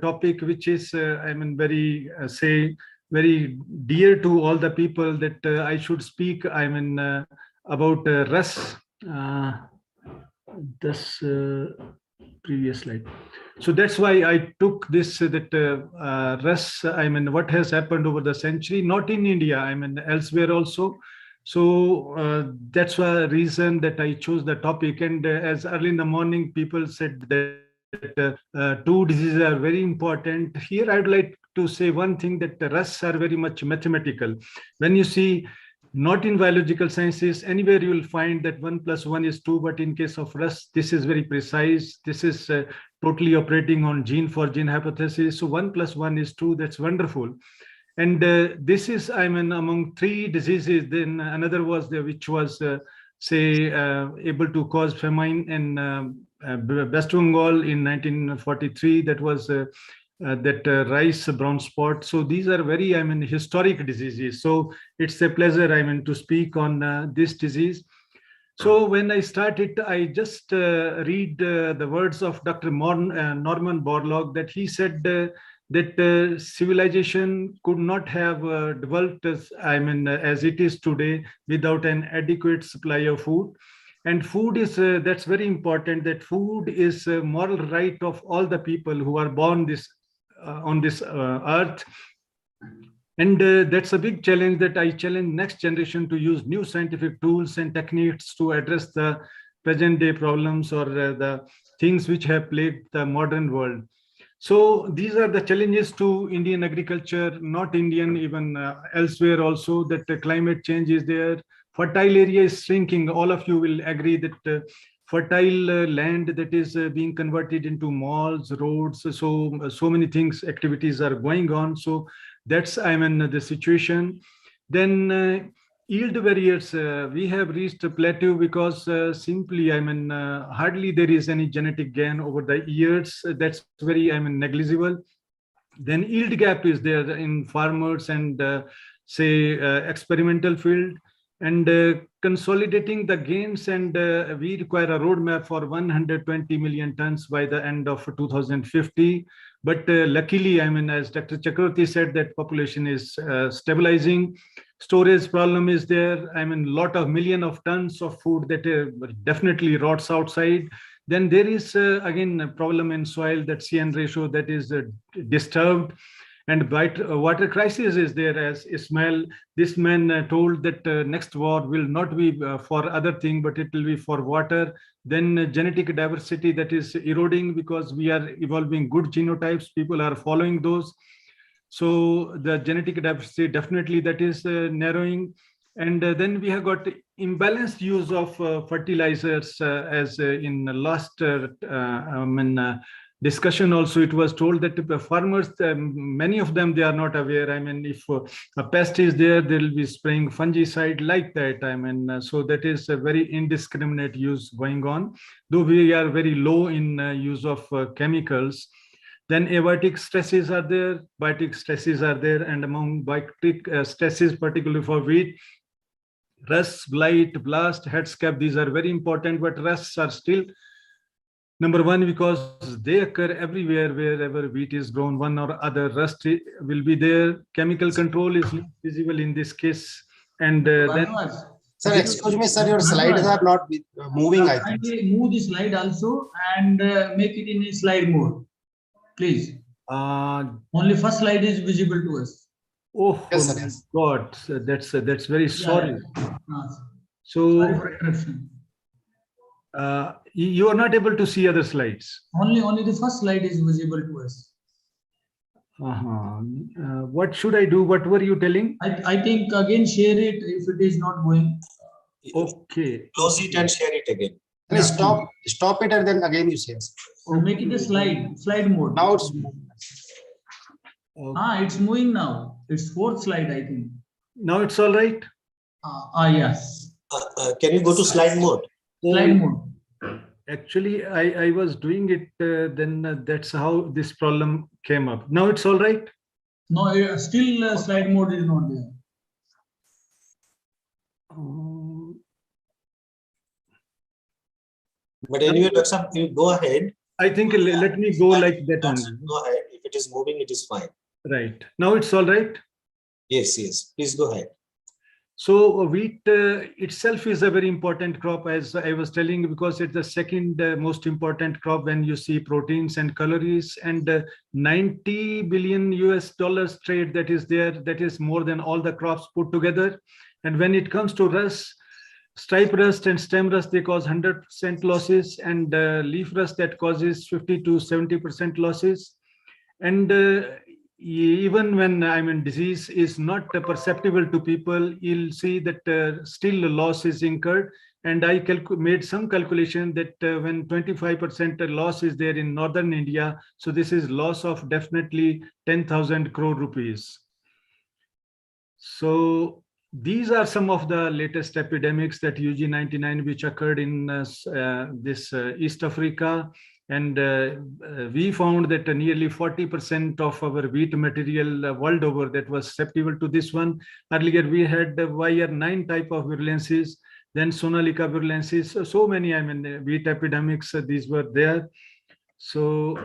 topic which is, very, very dear to all the people, that I should speak, about rust. this previous slide. So that's why I took this Russ, I mean, what has happened over the century, not in India, I mean, elsewhere also. So that's the reason that I chose the topic. And as early in the morning, people said that two diseases are very important. Here, I'd like to say one thing, that the Russ are very much mathematical. When you see, not in biological sciences, anywhere you will find that 1 + 1 is 2, but in case of Russ, this is very precise. This is totally operating on gene for gene hypothesis. So 1 + 1 is 2, that's wonderful. And this is, I mean, among 3 diseases. Then another was there, which was, able to cause famine in West Bengal in 1943. That was rice brown spot. So these are very, I mean, historic diseases. So it's a pleasure, I mean, to speak on this disease. So when I started, I just read the words of Dr. Norman Borlaug, that he said that civilization could not have developed as it is today without an adequate supply of food. And food is, that's very important, that food is a moral right of all the people who are born on this earth. And that's a big challenge, that I challenge next generation to use new scientific tools and techniques to address the present day problems or the things which have plagued the modern world. So these are the challenges to Indian agriculture, not Indian, even elsewhere also, that climate change is there. Fertile area is shrinking. All of you will agree that fertile land that is being converted into malls, roads, so many things, activities are going on. So that's, I mean, the situation. Then yield barriers, we have reached a plateau because simply, I mean, hardly there is any genetic gain over the years. That's very, I mean, negligible. Then yield gap is there in farmers and experimental field. And consolidating the gains, and we require a roadmap for 120 million tons by the end of 2050. But luckily, I mean, as Dr. Chakravarti said, that population is stabilizing. Storage problem is there. I mean, lot of million of tons of food that definitely rots outside. Then there is again a problem in soil, that CN ratio that is disturbed. And water crisis is there, as Ismail, this man told that next war will not be for other thing, but it will be for water. Then genetic diversity that is eroding because we are evolving good genotypes, people are following those. So the genetic diversity definitely that is narrowing. And then we have got imbalanced use of fertilizers, as in the last discussion also, it was told that farmers, many of them, they are not aware. I mean, if a pest is there, they will be spraying fungicide like that. I mean, so that is a very indiscriminate use going on, though we are very low in use of chemicals. Then abiotic stresses are there, biotic stresses are there, and among biotic stresses, particularly for wheat, rust, blight, blast, head scab, these are very important, but rusts are still number one because they occur everywhere wherever wheat is grown. One or other rust will be there. Chemical control is visible in this case. And then, sir, excuse me, sir, your slides are not moving. I think. Move the slide also and make it in a slide mode, please. Only first slide is visible to us. Oh, Yes, sir, yes. God, that's very sorry. So sorry for interruption. You are not able to see other slides. Only the first slide is visible to us. What should I do? What were you telling? I think again share it if it is not going. Okay. Close it and share it again. Yeah. Stop it and then again you say. So make it a slide mode. Now it's Okay. It's moving now. It's fourth slide, I think. Now it's all right. Yes. Can you go to slide mode? Slide mode. Actually, I was doing it, then that's how this problem came up. Now it's all right? No, still slide mode is not there. But anyway, Dr. Saab, you go ahead. I think let me go like that only. Go ahead. If it is moving, it is fine. Right. Now it's all right? Yes, yes. Please go ahead. So wheat itself is a very important crop, as I was telling, because it's the second most important crop when you see proteins and calories, and 90 billion US dollars trade that is there, that is more than all the crops put together. And when it comes to rust, stripe rust and stem rust, they cause 100% losses, and leaf rust that causes 50 to 70% losses. And even when disease is not perceptible to people, you'll see that still loss is incurred. And I made some calculation that when 25% loss is there in northern India, so this is loss of definitely 10,000 crore rupees. So these are some of the latest epidemics that UG99 which occurred in this East Africa. And we found that nearly 40% of our wheat material world over that was susceptible to this one. Earlier we had YR9 type of virulences, then Sonalika virulences. So many, wheat epidemics, these were there. So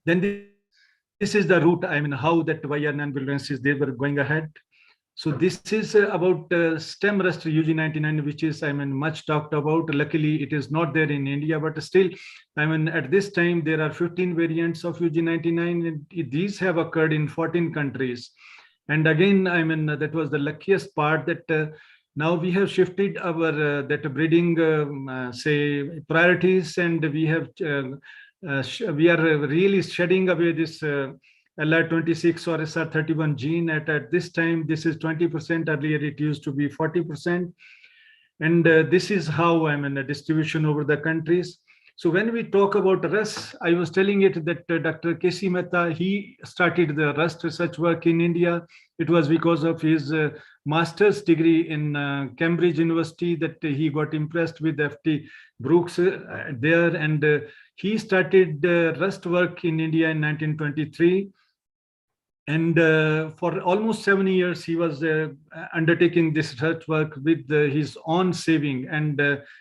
then this is the route, how that YR9 virulences, they were going ahead. So this is about stem rust UG99, which is much talked about. Luckily, it is not there in India, but still, at this time there are 15 variants of UG99, and these have occurred in 14 countries. And again, that was the luckiest part, that now we have shifted our that breeding say priorities, and we have we are really shedding away this LR26 or SR31 gene. At this time, this is 20%. Earlier, it used to be 40%. And this is how a distribution over the countries. So when we talk about rust, I was telling it that Dr. K.C. Mehta, he started the rust research work in India. It was because of his master's degree in Cambridge University that he got impressed with F.T. Brooks there. And he started rust work in India in 1923. And for almost 7 years, he was undertaking this research work with his own saving. And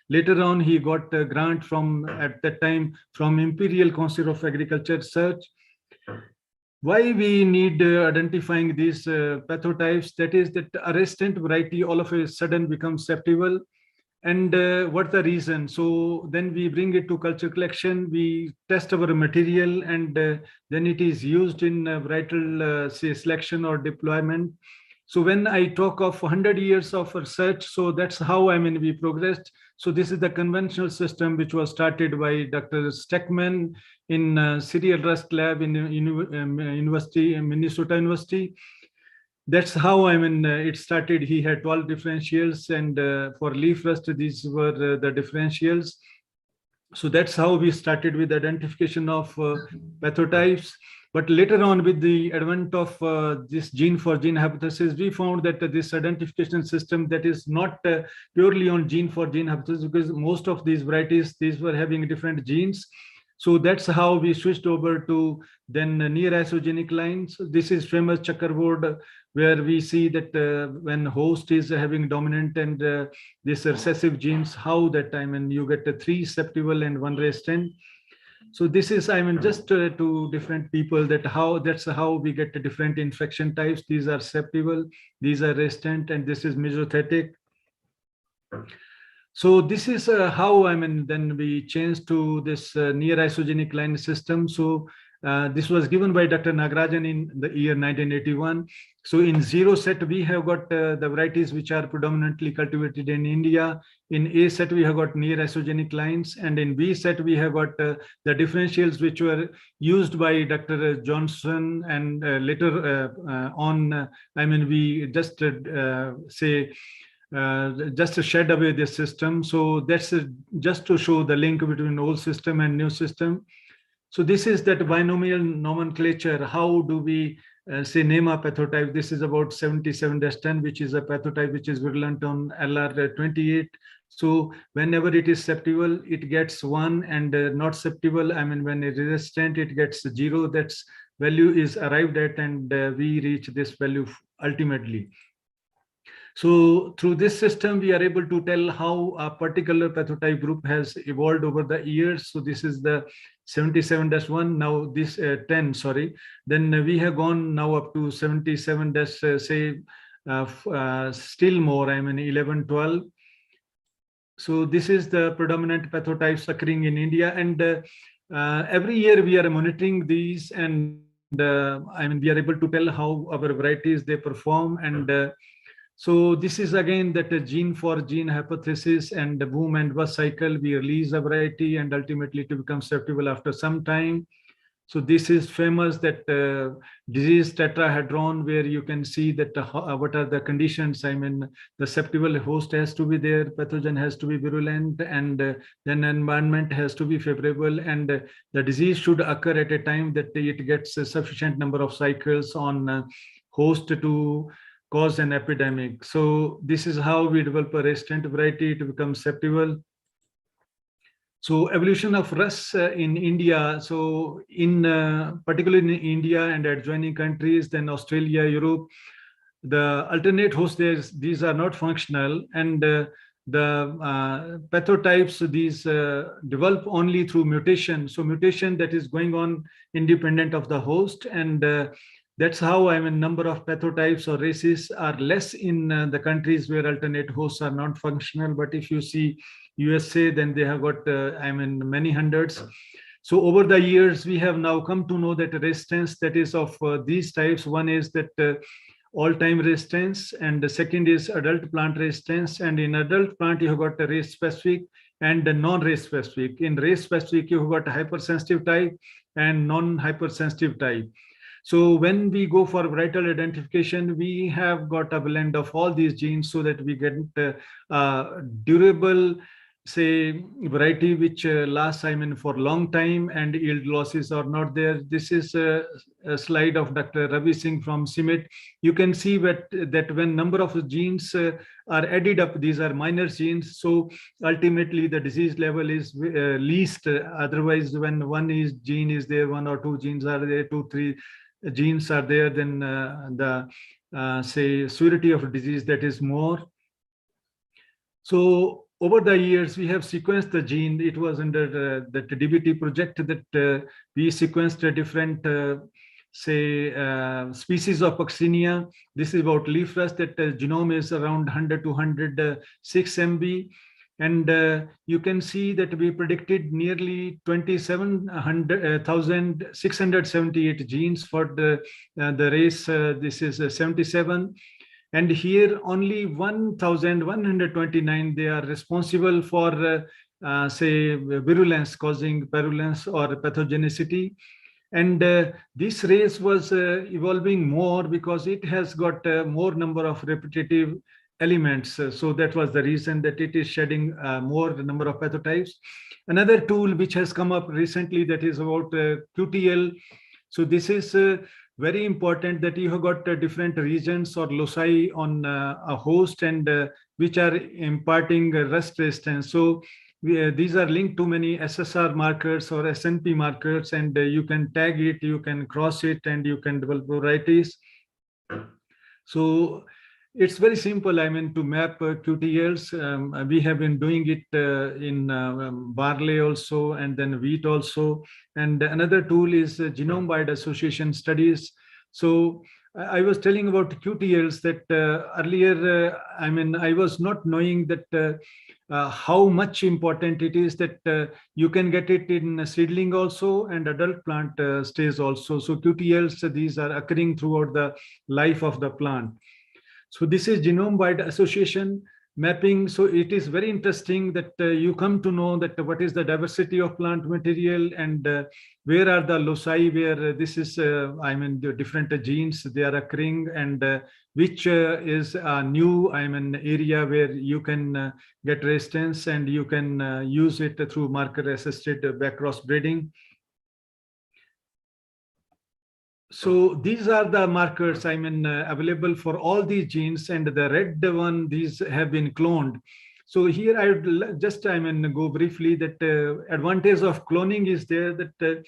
later on, he got a grant from, at that time, from Imperial Council of Agriculture Research. Why we need identifying these pathotypes? That is that a resistant variety all of a sudden becomes susceptible. And what's the reason? So then we bring it to culture collection, we test our material, and then it is used in varietal say selection or deployment. So when I talk of 100 years of research, so that's how we progressed. So this is the conventional system which was started by Dr. Steckman in cereal rust lab in University, Minnesota University. That's how it started. He had 12 differentials, and for leaf rust, these were the differentials. So that's how we started with identification of pathotypes. But later on, with the advent of this gene for gene hypothesis, we found that this identification system that is not purely on gene for gene hypothesis, because most of these varieties, these were having different genes. So that's how we switched over to then near isogenic lines. This is famous checkerboard, where we see that when host is having dominant and this recessive genes, how that you get 3 susceptible and 1 resistant. So this is just to different people, that that's how we get the different infection types. These are susceptible, these are resistant, and this is mesothetic. So this is how then we changed to this near isogenic line system. So this was given by Dr. Nagarajan in the year 1981. So in 0 set, we have got the varieties which are predominantly cultivated in India. In A set, we have got near isogenic lines. And in B set, we have got the differentials which were used by Dr. Johnson. And later on, we just say, just to shed away this system. So that's just to show the link between old system and new system. So this is that binomial nomenclature. How do we say name a pathotype? This is about 77-10, which is a pathotype which is virulent on LR28. So whenever it is susceptible, it gets 1, and not susceptible, when it is resistant, it gets 0. That's value is arrived at, and we reach this value ultimately. So through this system, we are able to tell how a particular pathotype group has evolved over the years. So this is the 77-1, now this 10, sorry. Then we have gone now up to 77- say still more, I mean 11, 12. So this is the predominant pathotypes occurring in India, and every year we are monitoring these, and I mean we are able to tell how our varieties they perform, and so this is again that gene for gene hypothesis, and the boom and bust cycle. We release a variety and ultimately to become susceptible after some time. So this is famous that disease tetrahedron, where you can see that what are the conditions. I mean, the susceptible host has to be there, pathogen has to be virulent, and then environment has to be favorable, and the disease should occur at a time that it gets a sufficient number of cycles on host to cause an epidemic. So this is how we develop a resistant variety to become susceptible. So evolution of Rus in India, so in particularly in India and adjoining countries, then Australia, Europe, the alternate host, these are not functional, and the pathotypes, these develop only through mutation. So mutation that is going on independent of the host, and that's how, I mean, number of pathotypes or races are less in the countries where alternate hosts are not functional. But if you see USA, then they have got, I mean, many hundreds. So over the years, we have now come to know that resistance that is of these types. One is that all-time resistance, and the second is adult plant resistance. And in adult plant, you have got a race-specific and the non-race-specific. In race-specific, you have got a hypersensitive type and non-hypersensitive type. So when we go for varietal identification, we have got a blend of all these genes so that we get durable, say, variety which lasts, I mean, for long time, and yield losses are not there. This is a slide of Dr. Ravi Singh from CIMIT. You can see that when number of genes are added up, these are minor genes. So ultimately the disease level is least. Otherwise, when gene is there, 1 or 2 genes are there, 2, 3 genes are there, then the say severity of disease that is more. So over the years, we have sequenced the gene. It was under the DBT project that we sequenced a different, say, species of Coccinia. This is about leaf rust, that genome is around 100 to 106 MB. And you can see that we predicted nearly 27,678 genes for the race. This is 77. And here only 1,129, they are responsible for, say, virulence, causing purulence or pathogenicity. And this race was evolving more because it has got more number of repetitive elements. So that was the reason that it is shedding more number of pathotypes. Another tool which has come up recently, that is about QTL. So this is very important, that you have got different regions or loci on a host, and which are imparting rust resistance. So these are linked to many SSR markers or SNP markers, and you can tag it, you can cross it, and you can develop varieties. So it's very simple, I mean, to map QTLs. We have been doing it in barley also, and then wheat also. And another tool is Genome-Wide association studies. So I was telling about QTLs that earlier, I mean, I was not knowing that how much important it is that you can get it in seedling also, and adult plant stage also. So QTLs, these are occurring throughout the life of the plant. So this is genome-wide association mapping. So it is very interesting that you come to know that what is the diversity of plant material, and where are the loci where this is, I mean, the different genes they are occurring, and which is a new, I mean, area where you can get resistance, and you can use it through marker-assisted backcross breeding. So these are the markers, I mean, available for all these genes, and the red one, these have been cloned. So here I would just, I mean, go briefly that advantage of cloning is there, that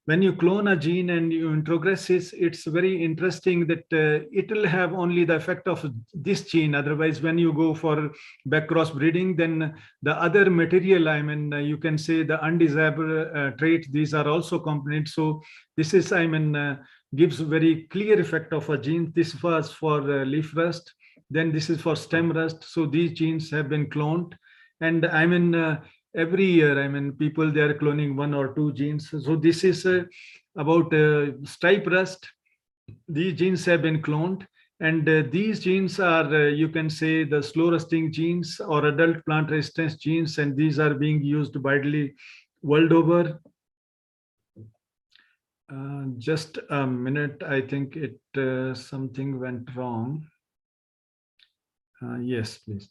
when you clone a gene and you introgress it, it's very interesting that it will have only the effect of this gene. Otherwise, when you go for backcross breeding, then the other material, I mean, you can say the undesirable traits, these are also components. So this is, I mean, gives very clear effect of a gene. This was for leaf rust. Then this is for stem rust. So these genes have been cloned. And I mean, every year, I mean, people, they are cloning 1 or 2 genes. So this is about stripe rust. These genes have been cloned. And these genes are, you can say, the slow rusting genes or adult plant resistance genes. And these are being used widely world over. Just a minute, I think it something went wrong. Yes, please.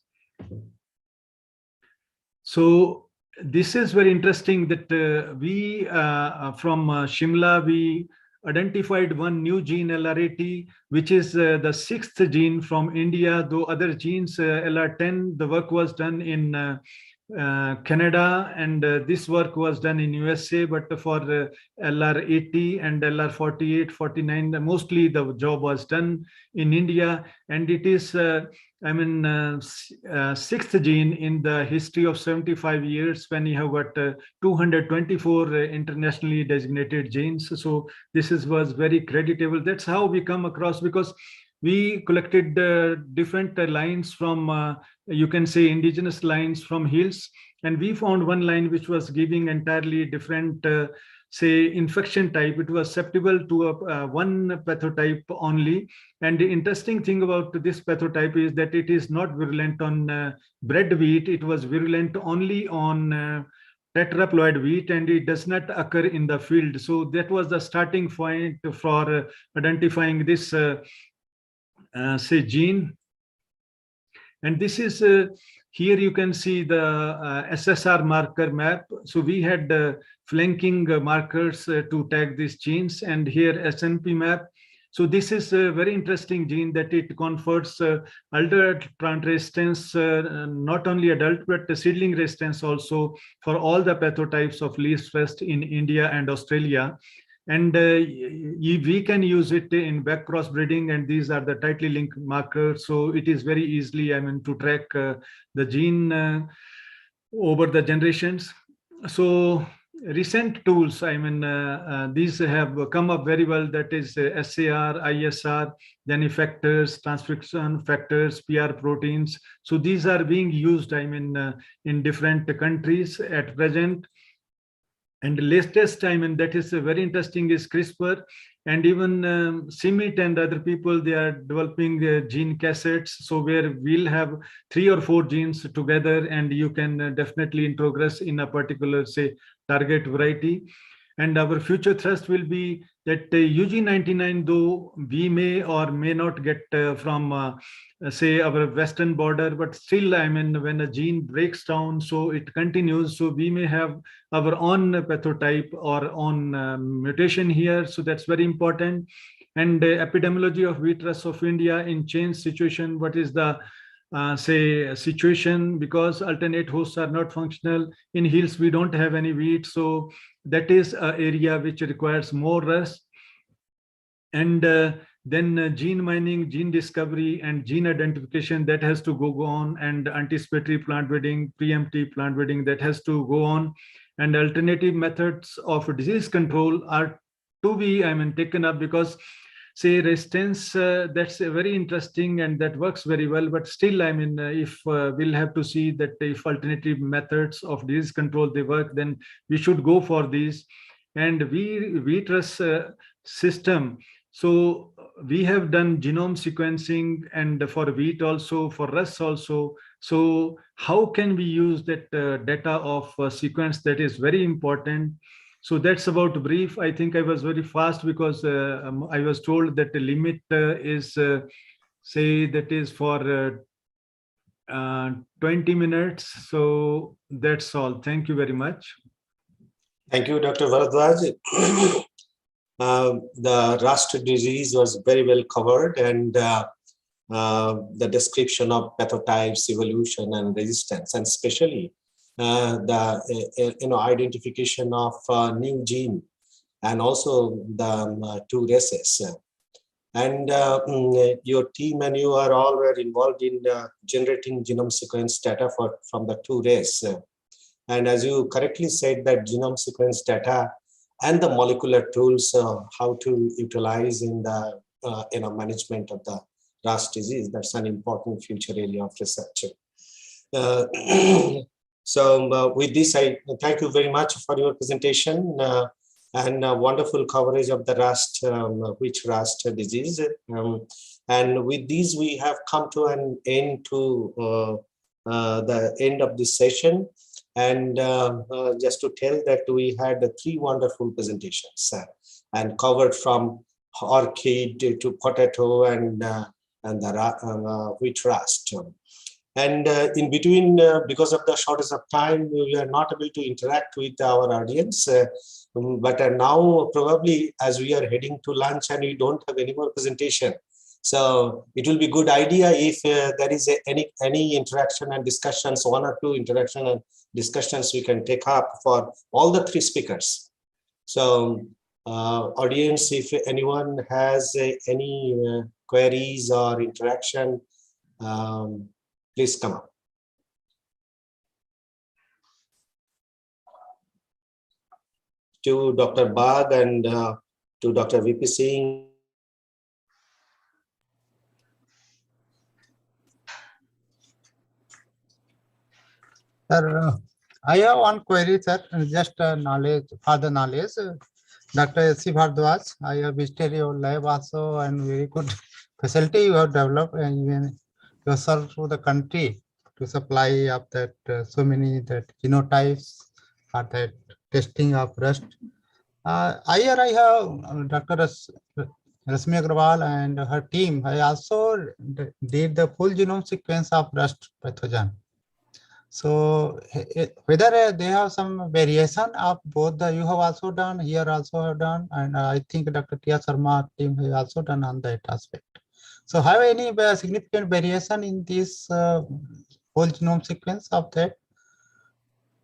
So this is very interesting that we from Shimla, we identified one new gene LR80, which is the 6th gene from India, though other genes LR10, the work was done in Canada, and this work was done in USA, but for LR80 and LR48, 49, mostly the job was done in India, and it is I mean, 6th gene in the history of 75 years when you have got 224 internationally designated genes. So this was very creditable. That's how we come across, because we collected different lines from, you can say, indigenous lines from hills. And we found one line which was giving entirely different say infection type. It was susceptible to one pathotype only. And the interesting thing about this pathotype is that it is not virulent on bread wheat. It was virulent only on tetraploid wheat, and it does not occur in the field. So that was the starting point for identifying this say gene. And this is here you can see the SSR marker map. So we had flanking markers to tag these genes, and here SNP map. So this is a very interesting gene that it confers adult plant resistance, not only adult, but seedling resistance also for all the pathotypes of leaf rust in India and Australia. And we can use it in back cross breeding, and these are the tightly linked markers. So it is very easily, I mean, to track the gene over the generations. So recent tools, I mean, these have come up very well. That is SAR, ISR, then effectors, transcription factors, PR proteins. So these are being used, I mean, in different countries at present. And the latest, I mean, that is very interesting is CRISPR, and even CIMIT and other people, they are developing gene cassettes. So where we'll have 3 or 4 genes together, and you can definitely progress in a particular, say, target variety. And our future thrust will be that UG99, though we may or may not get from, say, our western border, but still, I mean, when a gene breaks down, so it continues. So we may have our own pathotype or own mutation here. So that's very important. And epidemiology of wheat rust of India in change situation. What is the say situation, because alternate hosts are not functional. In hills we don't have any wheat, so that is an area which requires more rust. And then gene mining, gene discovery, and gene identification, that has to go on, and anticipatory plant breeding, preemptive plant breeding, that has to go on. And alternative methods of disease control are to be, I mean, taken up, because say resistance, that's very interesting and that works very well. But still, I mean, if we'll have to see that if alternative methods of disease control, they work, then we should go for these. And wheat rust system. So we have done genome sequencing, and for wheat also, for rust also. So how can we use that data of sequence? That is very important. So that's about brief. I think I was very fast because I was told that the limit is, say, that is for 20 minutes. So that's all. Thank you very much. Thank you, Dr. Varadwaj. The rust disease was very well covered, and the description of pathotypes, evolution, and resistance, and especially the identification of new gene, and also the 2 races. And your team and you are all were involved in generating genome sequence data from the 2 races. And as you correctly said, that genome sequence data and the molecular tools how to utilize in the management of the rust disease. That's an important future area of research. So with this, I thank you very much for your presentation and wonderful coverage of the rust, witch rust disease. And with these, we have come to an end to the end of this session. And just to tell that we had 3 wonderful presentations and covered from orchid to potato and the wheat rust. And in between, because of the shortage of time, we are not able to interact with our audience. But now probably as we are heading to lunch and we don't have any more presentation, so it will be good idea if there is any interaction and discussions, 1 or 2 interaction and discussions we can take up for all the 3 speakers. So audience, if anyone has any queries or interaction, please come up. To Dr. Bagh and to Dr. VP Singh. Sir, I have one query, sir, just knowledge, further knowledge. Dr. S.C. Bhardwaj, I have visited your lab also, and very good facility you have developed, and even yourself to the country to supply of that so many that genotypes for that testing of rust. I have Dr. Rasmi Agrawal and her team. I also did the full genome sequence of rust pathogen. So whether they have some variation of both, you have also done, here also have done, and I think Dr. Tia Sharma team has also done on that aspect. So have any significant variation in this whole genome sequence of that?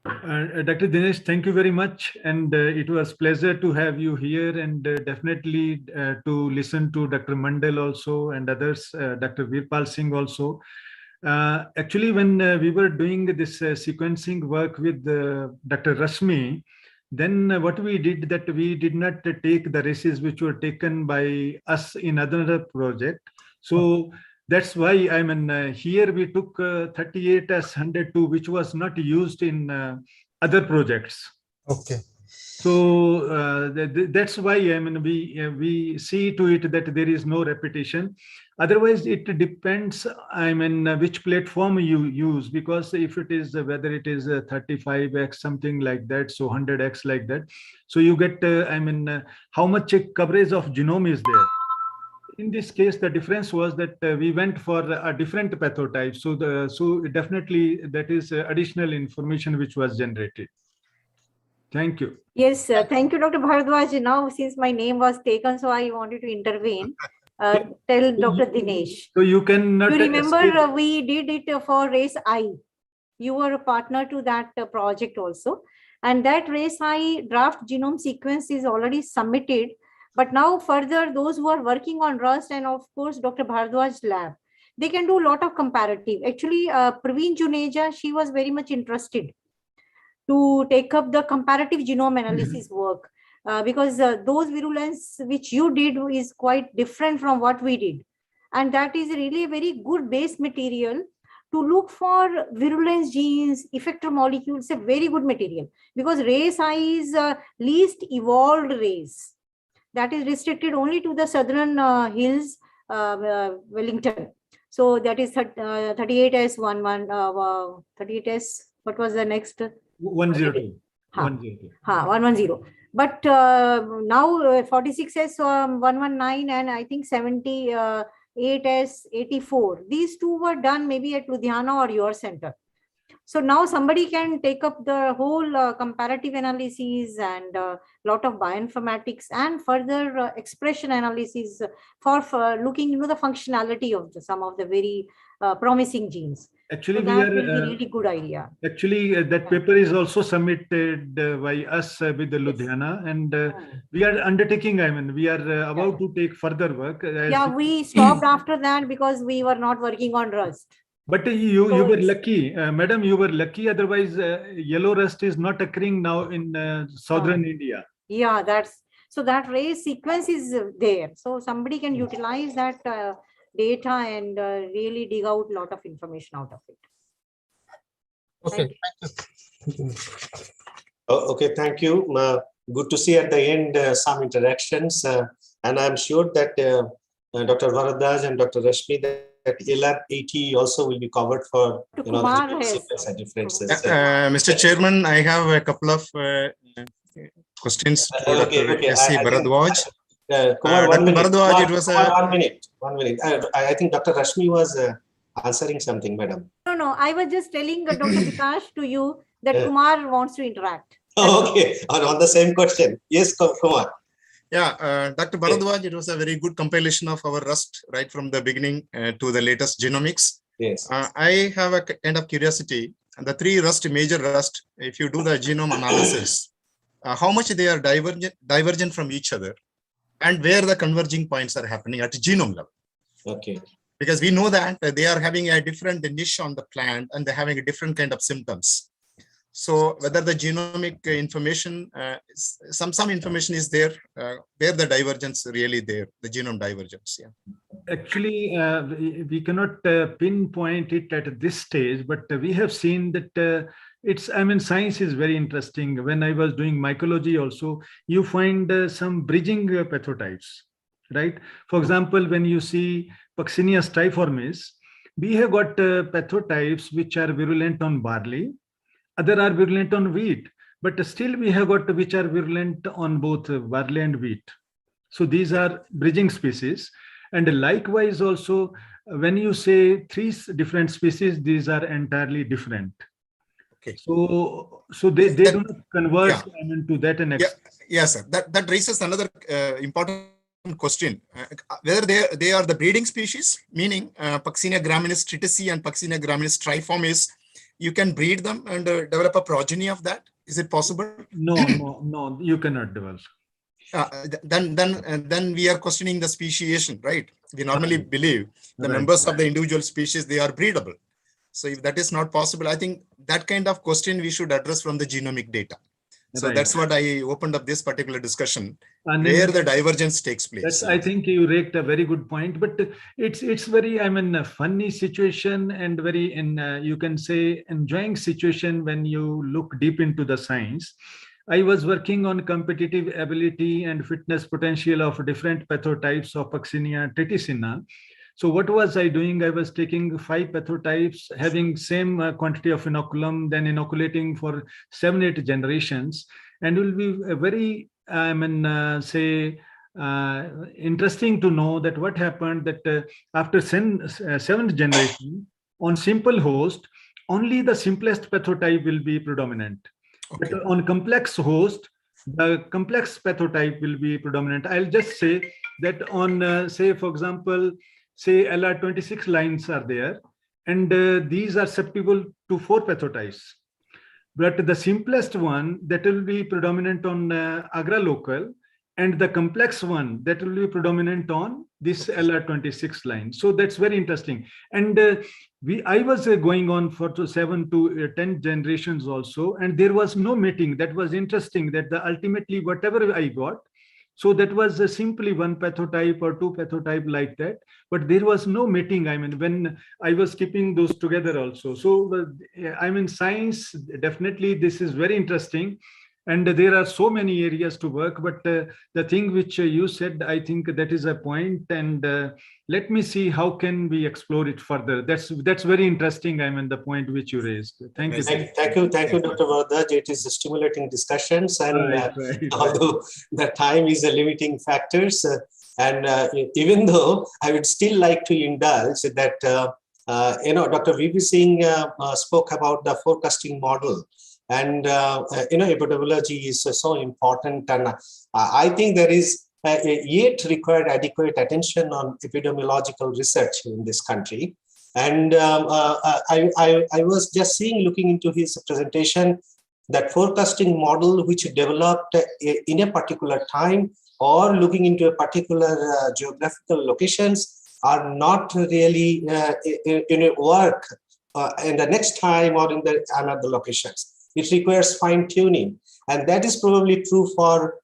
Dr. Dinesh, thank you very much. And it was pleasure to have you here, and definitely to listen to Dr. Mandal also and others, Dr. Virpal Singh also. Actually, when we were doing this sequencing work with Dr. Rasmi, then what we did that we did not take the races which were taken by us in another project. So that's why I mean here we took 38S102, which was not used in other projects. Okay. So that's why I mean we see to it that there is no repetition. Otherwise, it depends, I mean, which platform you use, because if it is whether it is 35x something like that, so 100x like that, so you get I mean how much coverage of genome is there. In this case, the difference was that we went for a different pathotype. So definitely that is additional information which was generated. Thank you. Yes, thank you, Dr. Bhardwaj. Now, since my name was taken, so I wanted to intervene. Tell Dr. Dinesh. So you can. You remember we did it for Race I. You were a partner to that project also. And that Race I draft genome sequence is already submitted. But now further, those who are working on rust and of course, Dr. Bhardwaj's lab, they can do a lot of comparative. Actually, Praveen Juneja, she was very much interested to take up the comparative genome analysis work because those virulence which you did is quite different from what we did. And that is really a very good base material to look for virulence genes, effector molecules, a very good material because race I is least evolved race that is restricted only to the southern hills, Wellington. So that is 38S11, 38S, what was the next? 102. 110. But now 46S 119 and I think 78S84. These two were done maybe at Ludhiana or your center. So now somebody can take up the whole comparative analysis and lot of bioinformatics and further expression analysis for looking into the functionality of some of the very promising genes. Actually, so that will be really good idea. Actually, that paper is also submitted by us with the Ludhiana, and we are undertaking. I mean, we are about to take further work. Yeah, we stopped after that because we were not working on rust. But you were lucky, madam. You were lucky. Otherwise, yellow rust is not occurring now in southern India. Yeah, so that race sequence is there. So somebody can utilize that data and really dig out a lot of information out of it. Okay, Thank you. Okay, thank you. Good to see at the end some interactions. And I'm sure that Dr. Varadaj and Dr. Rashmi, that LR80 also will be covered for the sequence and differences. Mr. Chairman, I have a couple of questions to Dr. S.C. Bharadwaj. Kumar, one minute. Bharadwaj, it was one minute. I think Dr. Rashmi was answering something, madam. No, I was just telling Dr. Vikash to you that Kumar wants to interact. Okay, on the same question. Yes, Kumar. Yeah, Dr. Bharadwaj, it was a very good compilation of our Rust right from the beginning to the latest genomics. Yes. I have a kind of curiosity. The three major Rust, if you do the genome analysis, how much they are divergent from each other, and where the converging points are happening at genome level. Okay. Because we know that they are having a different niche on the plant and they're having a different kind of symptoms. So whether the genomic information, some information is there, where the divergence really there, the genome divergence. Yeah. Actually, we cannot pinpoint it at this stage, but we have seen that science is very interesting. When I was doing mycology also, you find some bridging pathotypes, right? For example, when you see Puccinia staphylococcus, we have got pathotypes which are virulent on barley, other are virulent on wheat, but still we have got which are virulent on both barley and wheat. So these are bridging species. And likewise also, when you say three different species, these are entirely different. Okay. So they do not converge to that an extent. Yes, sir. That raises another important question. Whether they are the breeding species, meaning Puccinia graminis triticea and Puccinia graminis triformis, you can breed them and develop a progeny of that. Is it possible? No, you cannot develop. Then we are questioning the speciation, right? We normally believe the members of the individual species, they are breedable. So if that is not possible, I think that kind of question we should address from the genomic data. So that's what I opened up this particular discussion, where the divergence takes place. I think you raked a very good point, but it's very, a funny situation and very, you can say, enjoying situation when you look deep into the science. I was working on competitive ability and fitness potential of different pathotypes of Puccinia triticina. So what was I doing? I was taking 5 pathotypes, having same quantity of inoculum, then inoculating for 7-8 generations, and it will be a very, interesting to know that what happened that after 7th generation on simple host, only the simplest pathotype will be predominant. Okay. But on complex host, the complex pathotype will be predominant. I'll just say that on, say, for example, say LR26 lines are there, and these are susceptible to 4 pathotypes. But the simplest one, that will be predominant on agralocal, and the complex one, that will be predominant on this LR26 line. So that's very interesting. And I was going on for 7 to 10 generations also, and there was no mating. That was interesting that ultimately whatever I got, so that was simply 1 pathotype or 2 pathotype like that, but there was no mating. When I was keeping those together also. So science, definitely this is very interesting. And there are so many areas to work, but the thing which you said, I think that is a point. And let me see how can we explore it further. That's very interesting. The point which you raised. Thank you. Thank you, Dr. Varadaj. It is stimulating discussions, and although the time is a limiting factors, and even though I would still like to indulge that, Dr. VP Singh spoke about the forecasting model. And, epidemiology is so important. And I think there is yet required adequate attention on epidemiological research in this country. And I was just looking into his presentation, that forecasting model which developed in a particular time or looking into a particular geographical locations are not really work in the next time or in the another locations. It requires fine tuning, and that is probably true for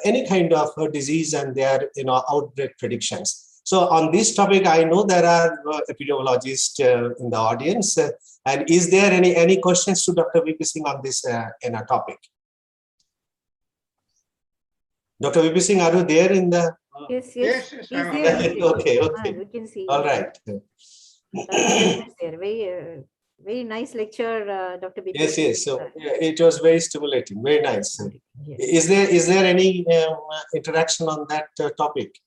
any kind of disease and their outbreak predictions. So on this topic, I know there are epidemiologists in the audience. And is there any questions to Dr. VP Singh on this topic? Dr. VP Singh, are you there in the? Yes. Yes, He's I'm there. Okay. We can see. All right. Very nice lecture, Dr. BP. Yes. So it was very stimulating, very nice. Yes. Is there any interaction on that topic?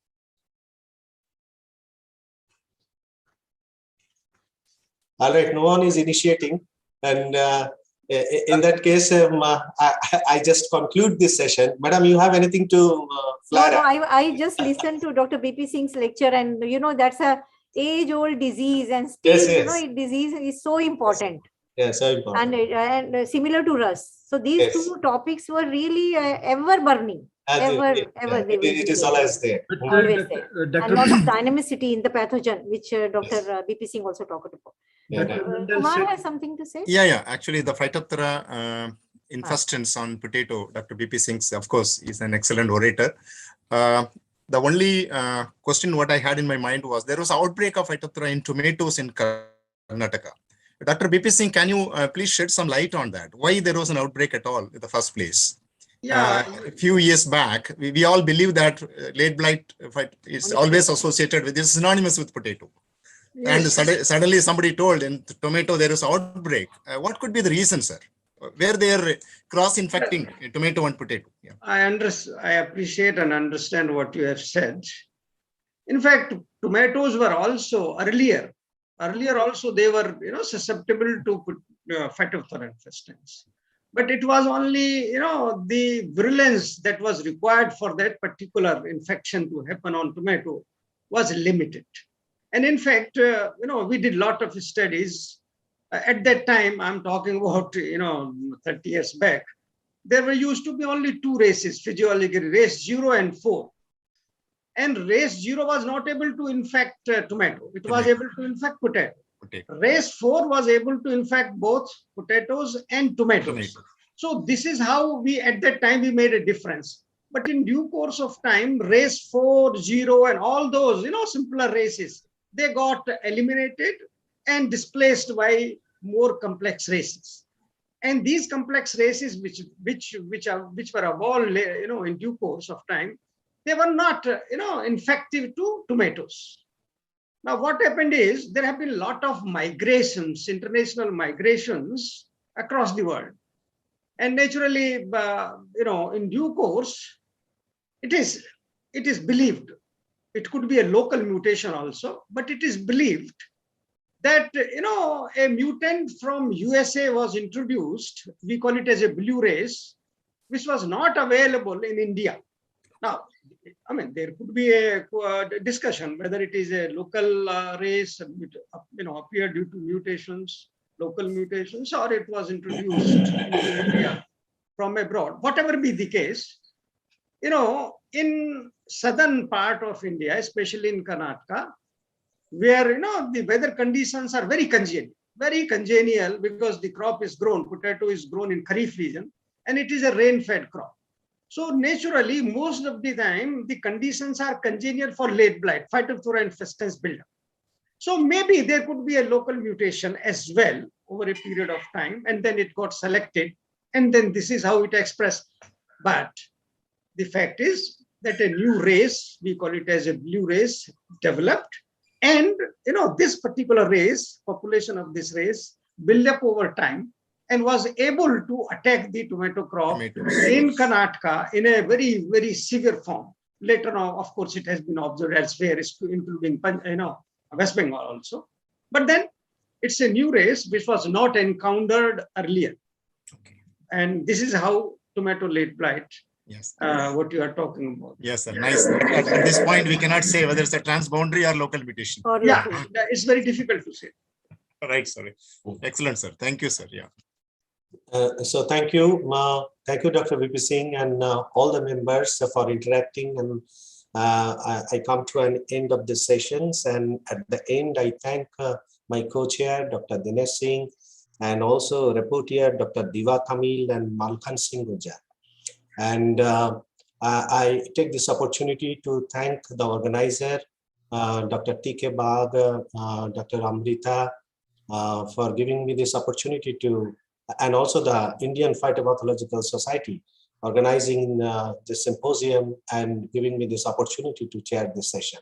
All right, no one is initiating, and in that case, I just conclude this session. Madam, you have anything to flag? No, I just listened to Dr. BP Singh's lecture, and that's a age-old disease, and still, Yes. Disease is so important. Yes, so important. And similar to rust. So these two topics were really ever burning. It is always there. Always there. And lot of dynamicity in the pathogen, which Dr. BP Singh also talked about. Kumar has something to say? Yeah. Actually, the Phytophthora infestance on potato, Dr. BP Singh, of course, is an excellent orator. The only question what I had in my mind was there was an outbreak of Phytophthora in tomatoes in Karnataka. Dr. BP Singh, can you please shed some light on that? Why there was an outbreak at all in the first place? Yeah. A few years back, we all believe that late blight is always associated with, is synonymous with potato. Yes. And suddenly somebody told in tomato there is outbreak. What could be the reason, sir? Where they are cross-infecting tomato and potato? Yeah. I appreciate and understand what you have said. In fact, tomatoes were also earlier also they were susceptible to Phytophthora infestance. But it was only the virulence that was required for that particular infection to happen on tomato was limited. And in fact, we did a lot of studies. At that time, I'm talking about 30 years back, there used to be only two races, physiologically, race 0 and 4. And race 0 was not able to infect tomato. It was able to infect potato. Race 4 was able to infect both potatoes and tomatoes. So this is how we, at that time, we made a difference. But in due course of time, race 4, 0, and all those, simpler races, they got eliminated and displaced by more complex races. And these complex races, which were evolved, in due course of time, they were not, infective to tomatoes. Now, what happened is there have been a lot of migrations, international migrations across the world. And naturally, in due course, it is believed, it could be a local mutation also, but it is believed that, a mutant from USA was introduced, we call it as a blue race, which was not available in India. Now, there could be a discussion whether it is a local race, appeared due to mutations, local mutations, or it was introduced into India from abroad. Whatever be the case, in southern part of India, especially in Karnataka, where the weather conditions are very congenial because the crop is grown, potato is grown in Kharif region, and it is a rain-fed crop. So naturally, most of the time, the conditions are congenial for late blight, Phytophthora infestans buildup. So maybe there could be a local mutation as well over a period of time, and then it got selected, and then this is how it expressed. But the fact is that a new race, we call it as a blue race, developed, and this particular race, population of this race, built up over time and was able to attack the tomato crop in Karnataka in a very, very severe form. Later on, of course, it has been observed elsewhere, including West Bengal also. But then it's a new race which was not encountered earlier. And this is how tomato late blight, what you are talking about. Yes, sir. Nice. At this point, we cannot say whether it's a transboundary or local mutation. Yeah, it's very difficult to say. Right, sorry. Excellent, sir. Thank you, sir. Yeah. So thank you, Dr. VP Singh, and all the members for interacting. And I come to an end of the sessions, and at the end, I thank my co-chair, Dr. Dinesh Singh, and also reporter, Dr. Diva Tamil and Malkhan Singh Gujar. And I take this opportunity to thank the organizer, Dr. T.K. Bagh, Dr. Amrita, for giving me this opportunity to, and also the Indian Phytopathological Society, organizing this symposium and giving me this opportunity to chair this session.